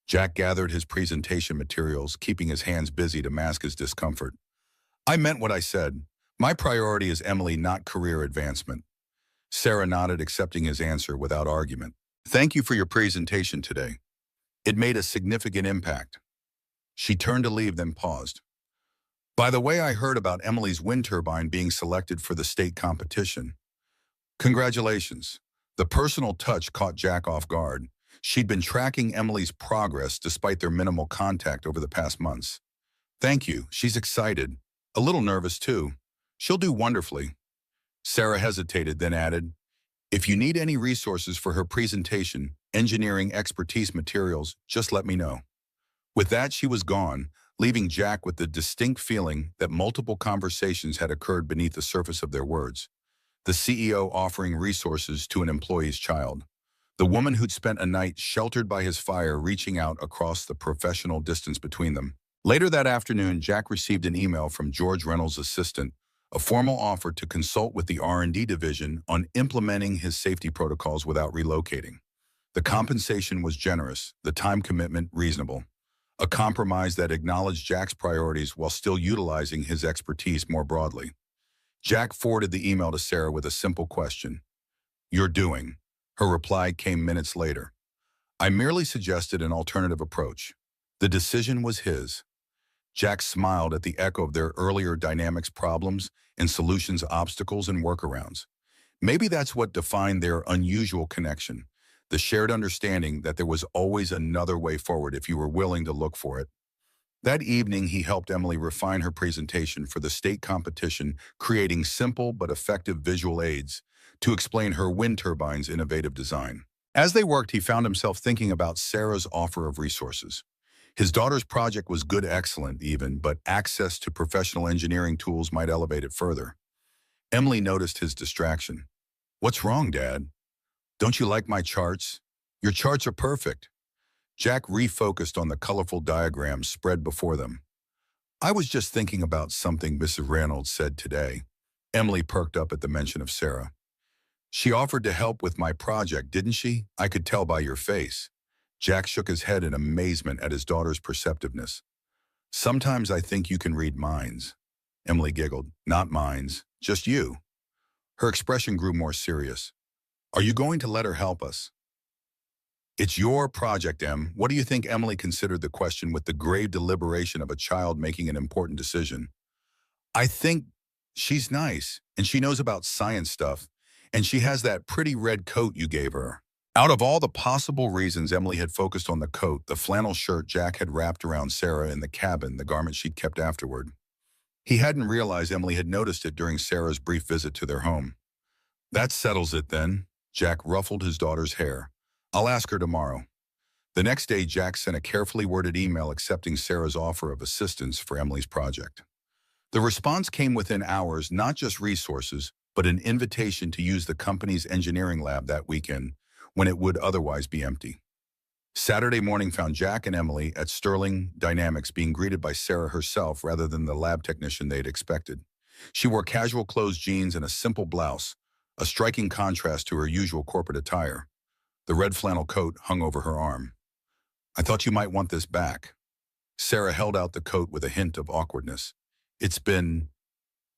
Jack gathered his presentation materials, keeping his hands busy to mask his discomfort. I meant what I said. My priority is Emily, not career advancement. Sarah nodded, accepting his answer without argument. Thank you for your presentation today. It made a significant impact. She turned to leave, then paused. By the way, I heard about Emily's wind turbine being selected for the state competition. Congratulations. The personal touch caught Jack off guard. She'd been tracking Emily's progress despite their minimal contact over the past months. Thank you. She's excited. A little nervous, too. She'll do wonderfully. Sarah hesitated, then added, if you need any resources for her presentation, engineering expertise materials, just let me know. With that, she was gone, leaving Jack with the distinct feeling that multiple conversations had occurred beneath the surface of their words. The CEO offering resources to an employee's child. The woman who'd spent a night sheltered by his fire reaching out across the professional distance between them. Later that afternoon, Jack received an email from George Reynolds' assistant, a formal offer to consult with the R&D division on implementing his safety protocols without relocating. The compensation was generous, the time commitment reasonable. A compromise that acknowledged Jack's priorities while still utilizing his expertise more broadly. Jack forwarded the email to Sarah with a simple question. You're doing. Her reply came minutes later. I merely suggested an alternative approach. The decision was his. Jack smiled at the echo of their earlier dynamics problems and solutions obstacles and workarounds. Maybe that's what defined their unusual connection, the shared understanding that there was always another way forward if you were willing to look for it. That evening, he helped Emily refine her presentation for the state competition, creating simple but effective visual aids to explain her wind turbine's innovative design. As they worked, he found himself thinking about Sarah's offer of resources. His daughter's project was good, excellent even, but access to professional engineering tools might elevate it further. Emily noticed his distraction. What's wrong, Dad? Don't you like my charts? Your charts are perfect. Jack refocused on the colorful diagrams spread before them. I was just thinking about something Mrs. Reynolds said today. Emily perked up at the mention of Sarah. She offered to help with my project, didn't she? I could tell by your face. Jack shook his head in amazement at his daughter's perceptiveness. Sometimes I think you can read minds. Emily giggled. Not minds, just you. Her expression grew more serious. Are you going to let her help us? It's your project, Em. What do you think? Emily considered the question with the grave deliberation of a child making an important decision. I think she's nice, and she knows about science stuff, and she has that pretty red coat you gave her. Out of all the possible reasons, Emily had focused on the coat, the flannel shirt Jack had wrapped around Sarah in the cabin, the garment she'd kept afterward. He hadn't realized Emily had noticed it during Sarah's brief visit to their home. That settles it then. Jack ruffled his daughter's hair. I'll ask her tomorrow. The next day, Jack sent a carefully worded email accepting Sarah's offer of assistance for Emily's project. The response came within hours, not just resources, but an invitation to use the company's engineering lab that weekend, when it would otherwise be empty. Saturday morning found Jack and Emily at Sterling Dynamics being greeted by Sarah herself rather than the lab technician they'd expected. She wore casual clothes, jeans, and a simple blouse, a striking contrast to her usual corporate attire. The red flannel coat hung over her arm. I thought you might want this back. Sarah held out the coat with a hint of awkwardness. It's been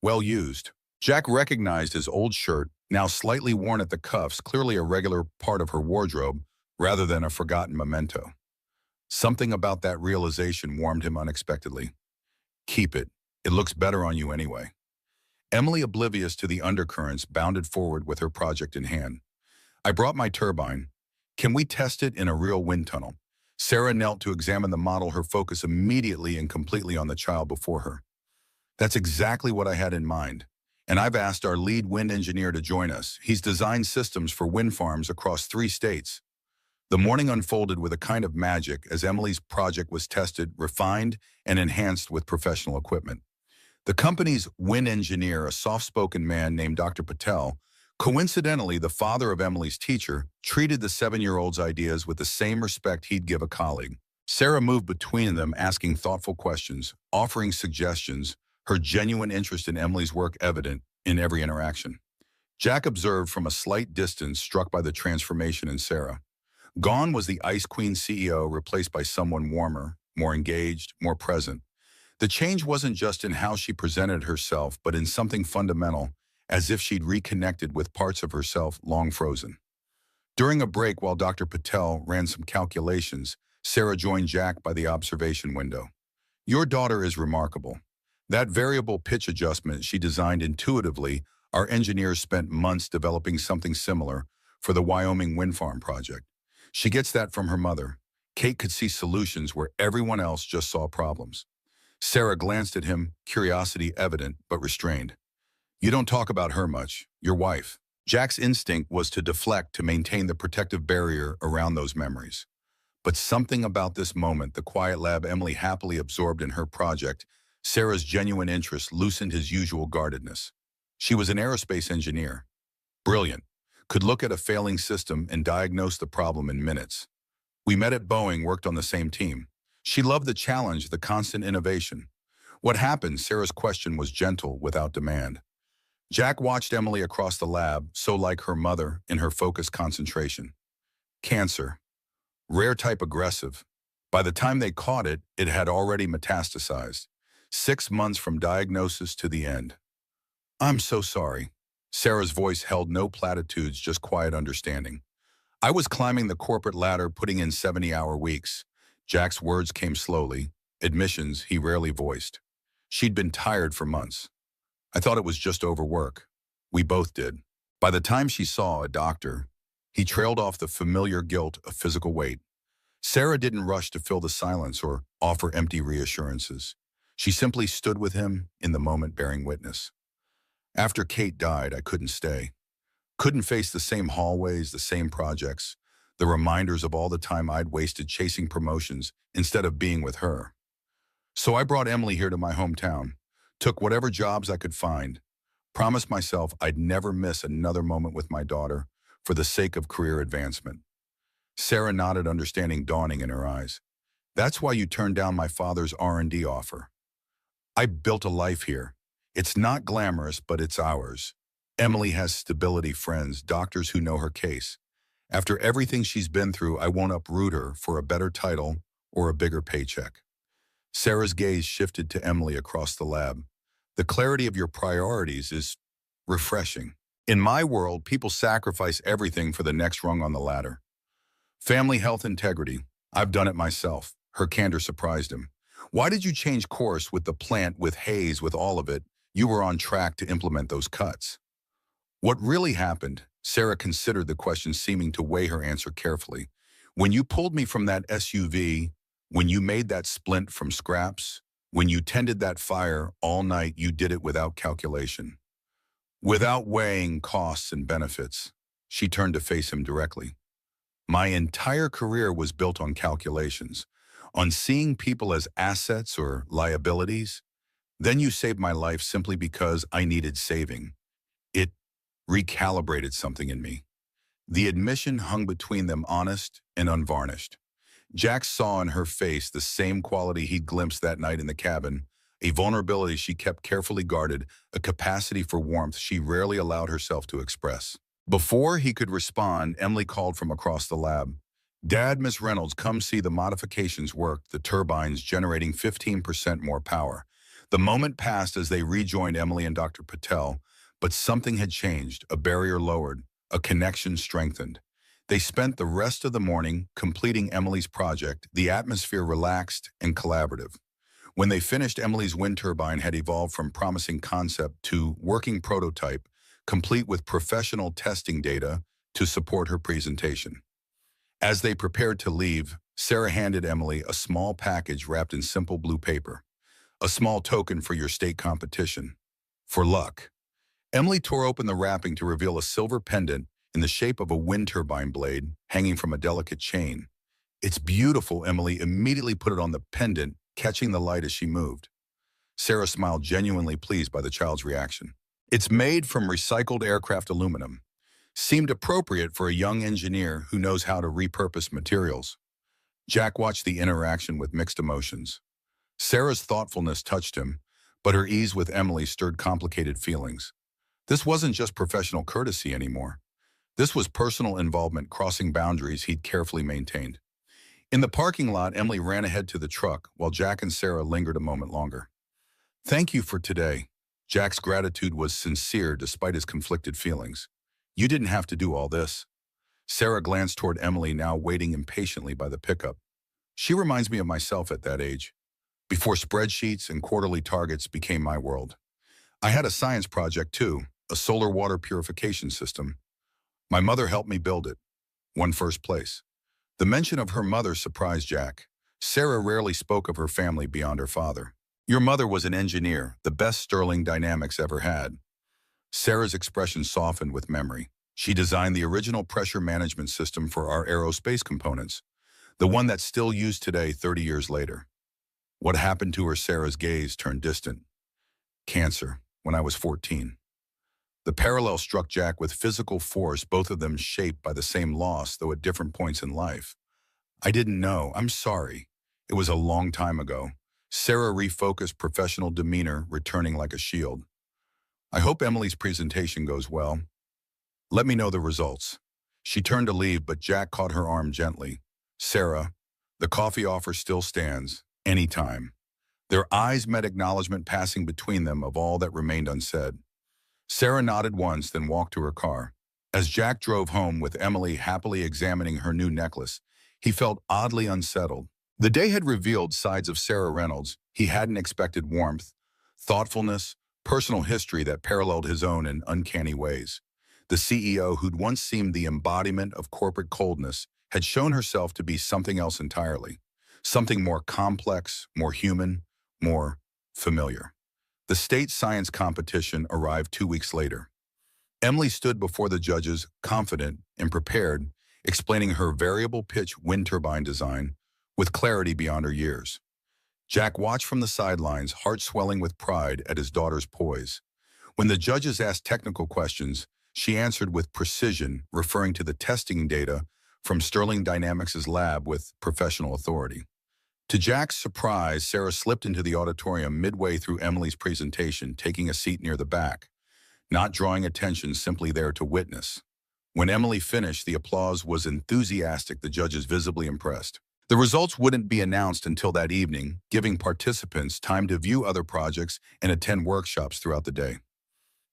well used. Jack recognized his old shirt, now slightly worn at the cuffs, clearly a regular part of her wardrobe, rather than a forgotten memento. Something about that realization warmed him unexpectedly. Keep it. It looks better on you anyway. Emily, oblivious to the undercurrents, bounded forward with her project in hand. I brought my turbine. Can we test it in a real wind tunnel? Sarah knelt to examine the model, her focus immediately and completely on the child before her. That's exactly what I had in mind. And I've asked our lead wind engineer to join us. He's designed systems for wind farms across 3 states. The morning unfolded with a kind of magic as Emily's project was tested, refined, and enhanced with professional equipment. The company's wind engineer, a soft-spoken man named Dr. Patel, coincidentally the father of Emily's teacher, treated the 7-year-old's ideas with the same respect he'd give a colleague. Sarah moved between them, asking thoughtful questions, offering suggestions, her genuine interest in Emily's work evident in every interaction. Jack observed from a slight distance, struck by the transformation in Sarah. Gone was the Ice Queen CEO, replaced by someone warmer, more engaged, more present. The change wasn't just in how she presented herself, but in something fundamental, as if she'd reconnected with parts of herself long frozen. During a break while Dr. Patel ran some calculations, Sarah joined Jack by the observation window. Your daughter is remarkable. That variable pitch adjustment she designed intuitively, our engineers spent months developing something similar for the Wyoming wind farm project. She gets that from her mother. Kate could see solutions where everyone else just saw problems. Sarah glanced at him, curiosity evident but restrained. You don't talk about her much, your wife. Jack's instinct was to deflect to maintain the protective barrier around those memories. But something about this moment, the quiet lab Emily happily absorbed in her project, Sarah's genuine interest loosened his usual guardedness. She was an aerospace engineer. Brilliant. Could look at a failing system and diagnose the problem in minutes. We met at Boeing, worked on the same team. She loved the challenge, the constant innovation. What happened? Sarah's question was gentle, without demand. Jack watched Emily across the lab, so like her mother, in her focused concentration. Cancer. Rare type aggressive. By the time they caught it, it had already metastasized. 6 months from diagnosis to the end. I'm so sorry. Sarah's voice held no platitudes, just quiet understanding. I was climbing the corporate ladder, putting in 70-hour weeks. Jack's words came slowly, admissions he rarely voiced. She'd been tired for months. I thought it was just overwork. We both did. By the time she saw a doctor, he trailed off the familiar guilt of physical weight. Sarah didn't rush to fill the silence or offer empty reassurances. She simply stood with him in the moment, bearing witness. After Kate died, I couldn't stay. Couldn't face the same hallways, the same projects, the reminders of all the time I'd wasted chasing promotions instead of being with her. So I brought Emily here to my hometown, took whatever jobs I could find, promised myself I'd never miss another moment with my daughter for the sake of career advancement. Sarah nodded, understanding dawning in her eyes. That's why you turned down my father's R&D offer. I built a life here. It's not glamorous, but it's ours. Emily has stability, friends, doctors who know her case. After everything she's been through, I won't uproot her for a better title or a bigger paycheck. Sarah's gaze shifted to Emily across the lab. The clarity of your priorities is refreshing. In my world, people sacrifice everything for the next rung on the ladder. Family health integrity. I've done it myself. Her candor surprised him. Why did you change course with the plant, with Hayes, with all of it? You were on track to implement those cuts. What really happened? Sarah considered the question, seeming to weigh her answer carefully. When you pulled me from that SUV, when you made that splint from scraps, when you tended that fire all night, you did it without calculation. Without weighing costs and benefits. She turned to face him directly. My entire career was built on calculations, on seeing people as assets or liabilities. Then you saved my life simply because I needed saving. It recalibrated something in me. The admission hung between them, honest and unvarnished. Jack saw in her face the same quality he'd glimpsed that night in the cabin, a vulnerability she kept carefully guarded, a capacity for warmth she rarely allowed herself to express. Before he could respond, Emily called from across the lab. Dad, Miss Reynolds, come see the modifications worked, the turbines generating 15% more power. The moment passed as they rejoined Emily and Dr. Patel, but something had changed, a barrier lowered, a connection strengthened. They spent the rest of the morning completing Emily's project, the atmosphere relaxed and collaborative. When they finished, Emily's wind turbine had evolved from promising concept to working prototype, complete with professional testing data to support her presentation. As they prepared to leave, Sarah handed Emily a small package wrapped in simple blue paper. A small token for your state competition. For luck. Emily tore open the wrapping to reveal a silver pendant in the shape of a wind turbine blade hanging from a delicate chain. It's beautiful. Emily immediately put it on the pendant, catching the light as she moved. Sarah smiled, genuinely pleased by the child's reaction. It's made from recycled aircraft aluminum. Seemed appropriate for a young engineer who knows how to repurpose materials. Jack watched the interaction with mixed emotions. Sarah's thoughtfulness touched him, but her ease with Emily stirred complicated feelings. This wasn't just professional courtesy anymore. This was personal involvement, crossing boundaries he'd carefully maintained. In the parking lot, Emily ran ahead to the truck while Jack and Sarah lingered a moment longer. Thank you for today. Jack's gratitude was sincere despite his conflicted feelings. You didn't have to do all this. Sarah glanced toward Emily, now waiting impatiently by the pickup. She reminds me of myself at that age. before spreadsheets and quarterly targets became my world. I had a science project too, a solar water purification system. My mother helped me build it, won first place. The mention of her mother surprised Jack. Sarah rarely spoke of her family beyond her father. Your mother was an engineer, the best Sterling Dynamics ever had. Sarah's expression softened with memory. She designed the original pressure management system for our aerospace components, the one that's still used today 30 years later. What happened to her? Sarah's gaze turned distant. Cancer, when I was 14. The parallel struck Jack with physical force, both of them shaped by the same loss, though at different points in life. I didn't know. I'm sorry. It was a long time ago. Sarah refocused, professional demeanor returning like a shield. I hope Emily's presentation goes well. Let me know the results. She turned to leave, but Jack caught her arm gently. Sarah, the coffee offer still stands, anytime. Their eyes met, acknowledgement passing between them of all that remained unsaid. Sarah nodded once, then walked to her car. As Jack drove home with Emily happily examining her new necklace, he felt oddly unsettled. The day had revealed sides of Sarah Reynolds he hadn't expected: warmth, thoughtfulness, personal history that paralleled his own in uncanny ways. The CEO, who'd once seemed the embodiment of corporate coldness, had shown herself to be something else entirely. Something more complex, more human, more familiar. The state science competition arrived 2 weeks later. Emily stood before the judges, confident and prepared, explaining her variable pitch wind turbine design with clarity beyond her years. Jack watched from the sidelines, heart swelling with pride at his daughter's poise. When the judges asked technical questions, she answered with precision, referring to the testing data from Sterling Dynamics' lab with professional authority. To Jack's surprise, Sarah slipped into the auditorium midway through Emily's presentation, taking a seat near the back, not drawing attention, simply there to witness. When Emily finished, the applause was enthusiastic, the judges visibly impressed. The results wouldn't be announced until that evening, giving participants time to view other projects and attend workshops throughout the day.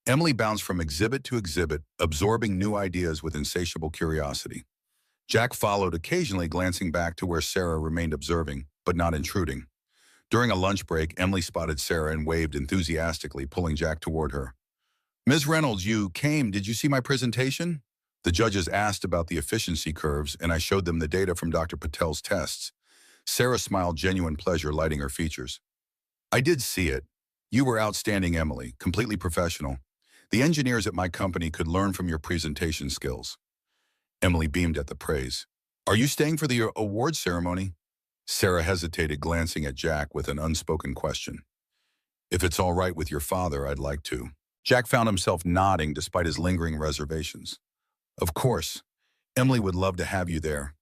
Emily bounced from exhibit to exhibit, absorbing new ideas with insatiable curiosity. Jack followed, occasionally glancing back to where Sarah remained, observing, but not intruding. During a lunch break, Emily spotted Sarah and waved enthusiastically, pulling Jack toward her. Ms. Reynolds, you came. Did you see my presentation? The judges asked about the efficiency curves, and I showed them the data from Dr. Patel's tests. Sarah smiled, genuine pleasure lighting her features. I did see it. You were outstanding, Emily, completely professional. The engineers at my company could learn from your presentation skills. Emily beamed at the praise. Are you staying for the award ceremony? Sarah hesitated, glancing at Jack with an unspoken question. If it's all right with your father, I'd like to. Jack found himself nodding despite his lingering reservations. Of course. Emily would love to have you there.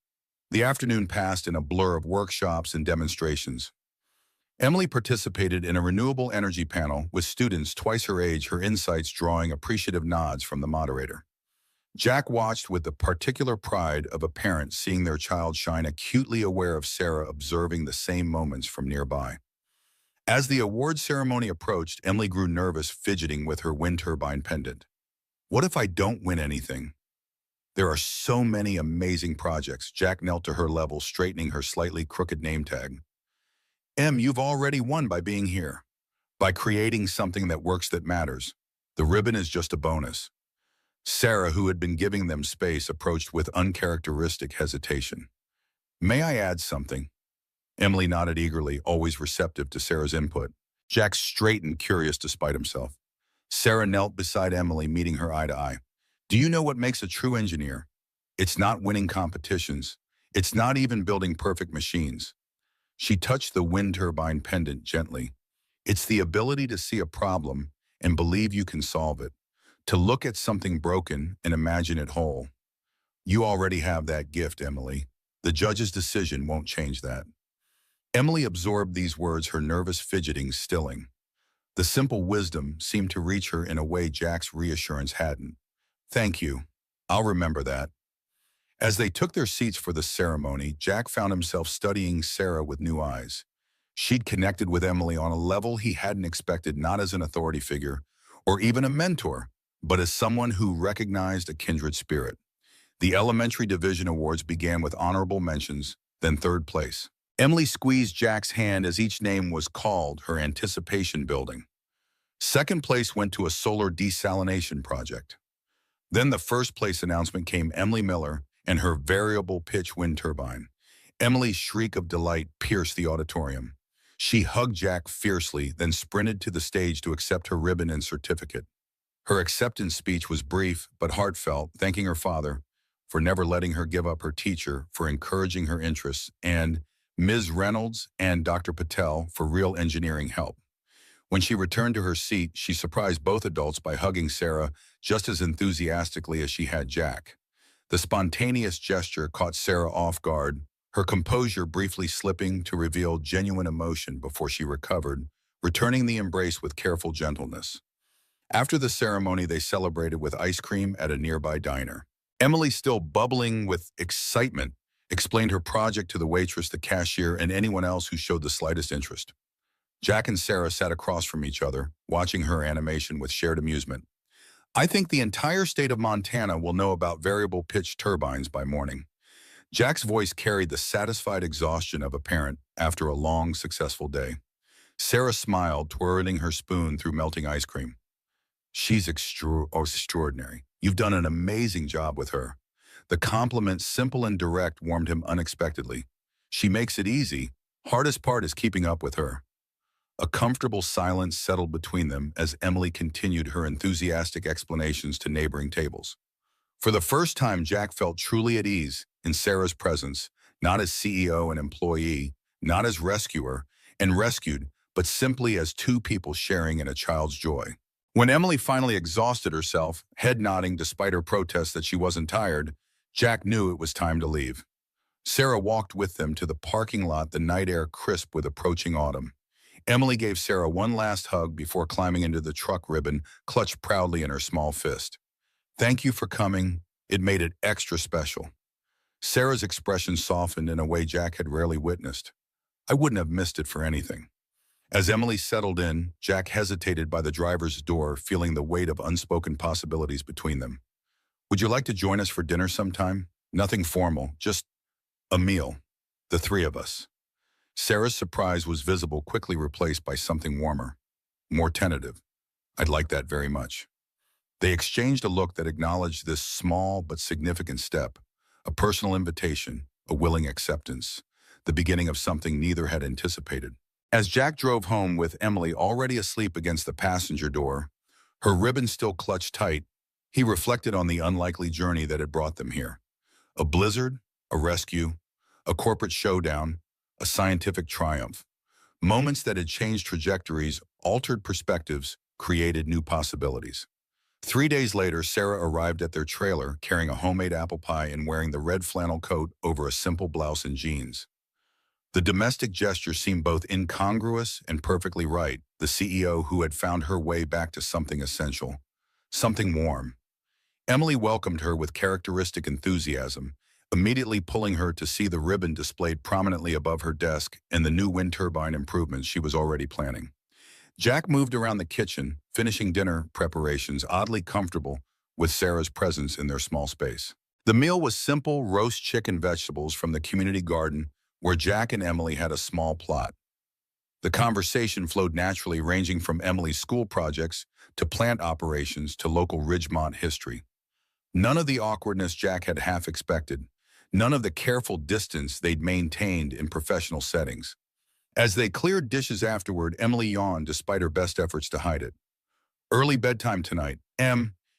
The afternoon passed in a blur of workshops and demonstrations. Emily participated in a renewable energy panel with students twice her age, her insights drawing appreciative nods from the moderator. Jack watched with the particular pride of a parent seeing their child shine, acutely aware of Sarah observing the same moments from nearby. As the award ceremony approached, Emily grew nervous, fidgeting with her wind turbine pendant. What if I don't win anything? There are so many amazing projects. Jack knelt to her level, straightening her slightly crooked name tag. Em, you've already won by being here, by creating something that works, that matters. The ribbon is just a bonus. Sarah, who had been giving them space, approached with uncharacteristic hesitation. May I add something? Emily nodded eagerly, always receptive to Sarah's input. Jack straightened, curious despite himself. Sarah knelt beside Emily, meeting her eye to eye. Do you know what makes a true engineer? It's not winning competitions. It's not even building perfect machines. She touched the wind turbine pendant gently. It's the ability to see a problem and believe you can solve it, to look at something broken and imagine it whole. You already have that gift, Emily. The judge's decision won't change that. Emily absorbed these words, her nervous fidgeting stilling. The simple wisdom seemed to reach her in a way Jack's reassurance hadn't. Thank you. I'll remember that. As they took their seats for the ceremony, Jack found himself studying Sarah with new eyes. She'd connected with Emily on a level he hadn't expected, not as an authority figure or even a mentor, but as someone who recognized a kindred spirit. The elementary division awards began with honorable mentions, then third place. Emily squeezed Jack's hand as each name was called, her anticipation building. Second place went to a solar desalination project. Then the first place announcement came Emily Miller and her variable pitch wind turbine. Emily's shriek of delight pierced the auditorium. She hugged Jack fiercely, then sprinted to the stage to accept her ribbon and certificate. Her acceptance speech was brief but heartfelt, thanking her father for never letting her give up her teacher, for encouraging her interests, and Ms. Reynolds and Dr. Patel for real engineering help. When she returned to her seat, she surprised both adults by hugging Sarah just as enthusiastically as she had Jack. The spontaneous gesture caught Sarah off guard, her composure briefly slipping to reveal genuine emotion before she recovered, returning the embrace with careful gentleness. After the ceremony, they celebrated with ice cream at a nearby diner. Emily, still bubbling with excitement, explained her project to the waitress, the cashier, and anyone else who showed the slightest interest. Jack and Sarah sat across from each other, watching her animation with shared amusement. I think the entire state of Montana will know about variable pitch turbines by morning. Jack's voice carried the satisfied exhaustion of a parent after a long, successful day. Sarah smiled, twirling her spoon through melting ice cream. She's extraordinary. You've done an amazing job with her. The compliment, simple and direct, warmed him unexpectedly. She makes it easy. Hardest part is keeping up with her. A comfortable silence settled between them as Emily continued her enthusiastic explanations to neighboring tables. For the first time, Jack felt truly at ease in Sarah's presence, not as CEO and employee, not as rescuer and rescued, but simply as two people sharing in a child's joy. When Emily finally exhausted herself, head nodding despite her protests that she wasn't tired, Jack knew it was time to leave. Sarah walked with them to the parking lot, the night air crisp with approaching autumn. Emily gave Sarah one last hug before climbing into the truck, ribbon clutched proudly in her small fist. Thank you for coming. It made it extra special. Sarah's expression softened in a way Jack had rarely witnessed. I wouldn't have missed it for anything. As Emily settled in, Jack hesitated by the driver's door, feeling the weight of unspoken possibilities between them. Would you like to join us for dinner sometime? Nothing formal, just a meal. The three of us. Sarah's surprise was visible, quickly replaced by something warmer, more tentative. I'd like that very much. They exchanged a look that acknowledged this small but significant step, a personal invitation, a willing acceptance, the beginning of something neither had anticipated. As Jack drove home with Emily already asleep against the passenger door, her ribbon still clutched tight, he reflected on the unlikely journey that had brought them here. A blizzard, a rescue, a corporate showdown, a scientific triumph. Moments that had changed trajectories, altered perspectives, created new possibilities. 3 days later, Sarah arrived at their trailer carrying a homemade apple pie and wearing the red flannel coat over a simple blouse and jeans. The domestic gesture seemed both incongruous and perfectly right, the CEO who had found her way back to something essential, something warm. Emily welcomed her with characteristic enthusiasm, immediately pulling her to see the ribbon displayed prominently above her desk and the new wind turbine improvements she was already planning. Jack moved around the kitchen, finishing dinner preparations, oddly comfortable with Sarah's presence in their small space. The meal was simple: roast chicken, vegetables from the community garden where Jack and Emily had a small plot. The conversation flowed naturally, ranging from Emily's school projects to plant operations to local Ridgemont history. None of the awkwardness Jack had half expected, none of the careful distance they'd maintained in professional settings. As they cleared dishes afterward, Emily yawned despite her best efforts to hide it. Early bedtime tonight.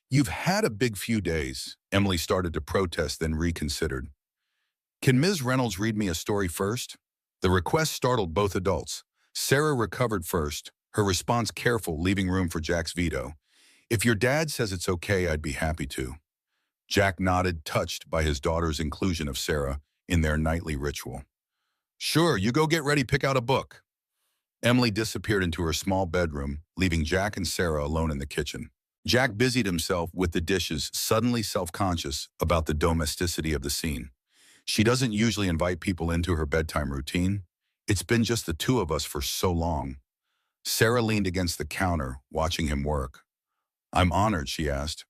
You've had a big few days. Emily started to protest, then reconsidered. Can Ms. Reynolds read me a story first? The request startled both adults. Sarah recovered first, her response careful, leaving room for Jack's veto. If your dad says it's okay, I'd be happy to. Jack nodded, touched by his daughter's inclusion of Sarah in their nightly ritual. Sure, you go get ready, pick out a book. Emily disappeared into her small bedroom, leaving Jack and Sarah alone in the kitchen. Jack busied himself with the dishes, suddenly self-conscious about the domesticity of the scene. She doesn't usually invite people into her bedtime routine. It's been just the two of us for so long. Sarah leaned against the counter, watching him work. I'm honored, she asked.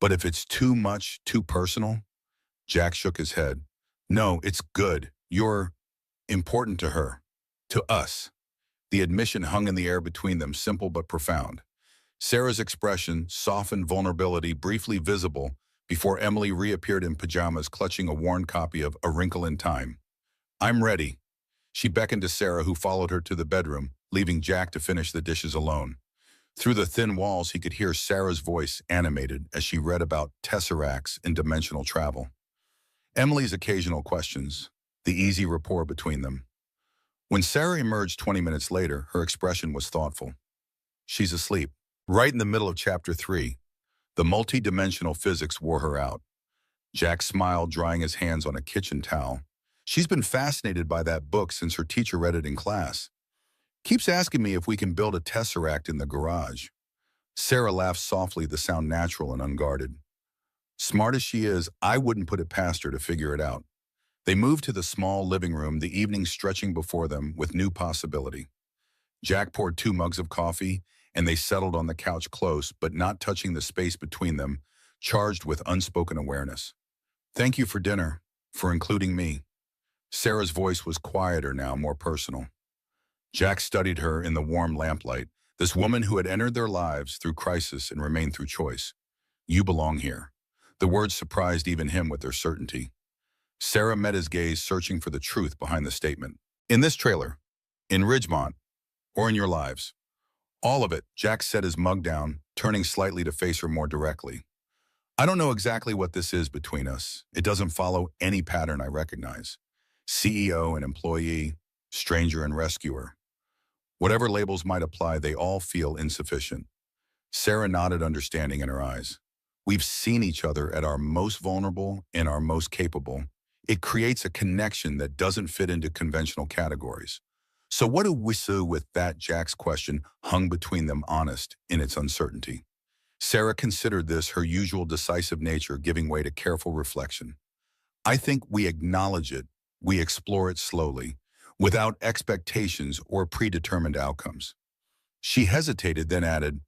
But if it's too much, too personal? Jack shook his head. No, it's good. You're important to her, to us. The admission hung in the air between them, simple but profound. Sarah's expression, softened vulnerability, briefly visible before Emily reappeared in pajamas clutching a worn copy of A Wrinkle in Time. "I'm ready." She beckoned to Sarah, who followed her to the bedroom, leaving Jack to finish the dishes alone. Through the thin walls, he could hear Sarah's voice animated as she read about tesseracts and dimensional travel. Emily's occasional questions, the easy rapport between them. When Sarah emerged 20 minutes later, her expression was thoughtful. "She's asleep." Right in the middle of chapter 3, the multi-dimensional physics wore her out. Jack smiled, drying his hands on a kitchen towel. "She's been fascinated by that book since her teacher read it in class. Keeps asking me if we can build a tesseract in the garage." Sarah laughed softly, the sound natural and unguarded. Smart as she is, I wouldn't put it past her to figure it out. They moved to the small living room, the evening stretching before them with new possibility. Jack poured 2 mugs of coffee, and they settled on the couch close, but not touching the space between them, charged with unspoken awareness. "Thank you for dinner, for including me." Sarah's voice was quieter now, more personal. Jack studied her in the warm lamplight, this woman who had entered their lives through crisis and remained through choice. "You belong here." The words surprised even him with their certainty. Sarah met his gaze, searching for the truth behind the statement. "In this trailer, in Ridgemont, or in your lives?" "All of it." Jack set his mug down, turning slightly to face her more directly. "I don't know exactly what this is between us. It doesn't follow any pattern I recognize. CEO and employee, stranger and rescuer. Whatever labels might apply, they all feel insufficient." Sarah nodded, understanding in her eyes. "We've seen each other at our most vulnerable and our most capable. It creates a connection that doesn't fit into conventional categories." "So what do we do with that?" Jack's question hung between them, honest in its uncertainty. Sarah considered this, her usual decisive nature giving way to careful reflection. "I think we acknowledge it, we explore it slowly, without expectations or predetermined outcomes." She hesitated, then added,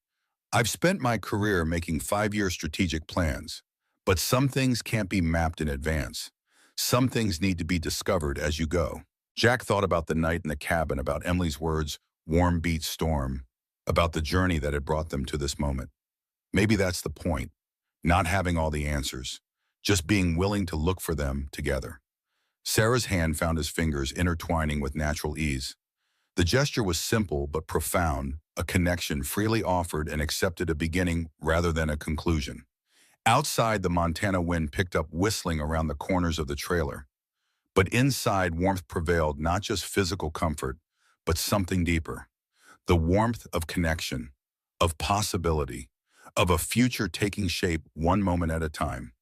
"I've spent my career making 5-year strategic plans, but some things can't be mapped in advance. Some things need to be discovered as you go." Jack thought about the night in the cabin, about Emily's words, "warm beats storm," about the journey that had brought them to this moment. Maybe that's the point, not having all the answers, just being willing to look for them together. Sarah's hand found his fingers, intertwining with natural ease. The gesture was simple but profound, a connection freely offered and accepted, a beginning rather than a conclusion. Outside, the Montana wind picked up, whistling around the corners of the trailer. But inside, warmth prevailed, not just physical comfort, but something deeper. The warmth of connection, of possibility, of a future taking shape one moment at a time.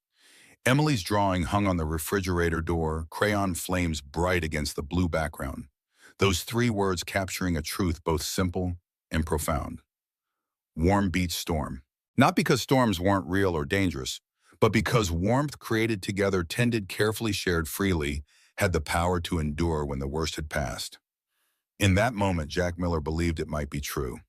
Emily's drawing hung on the refrigerator door, crayon flames bright against the blue background. Those 3 words capturing a truth both simple and profound. Warm beats storm. Not because storms weren't real or dangerous, but because warmth created together, tended, carefully shared freely, had the power to endure when the worst had passed. In that moment, Jack Miller believed it might be true.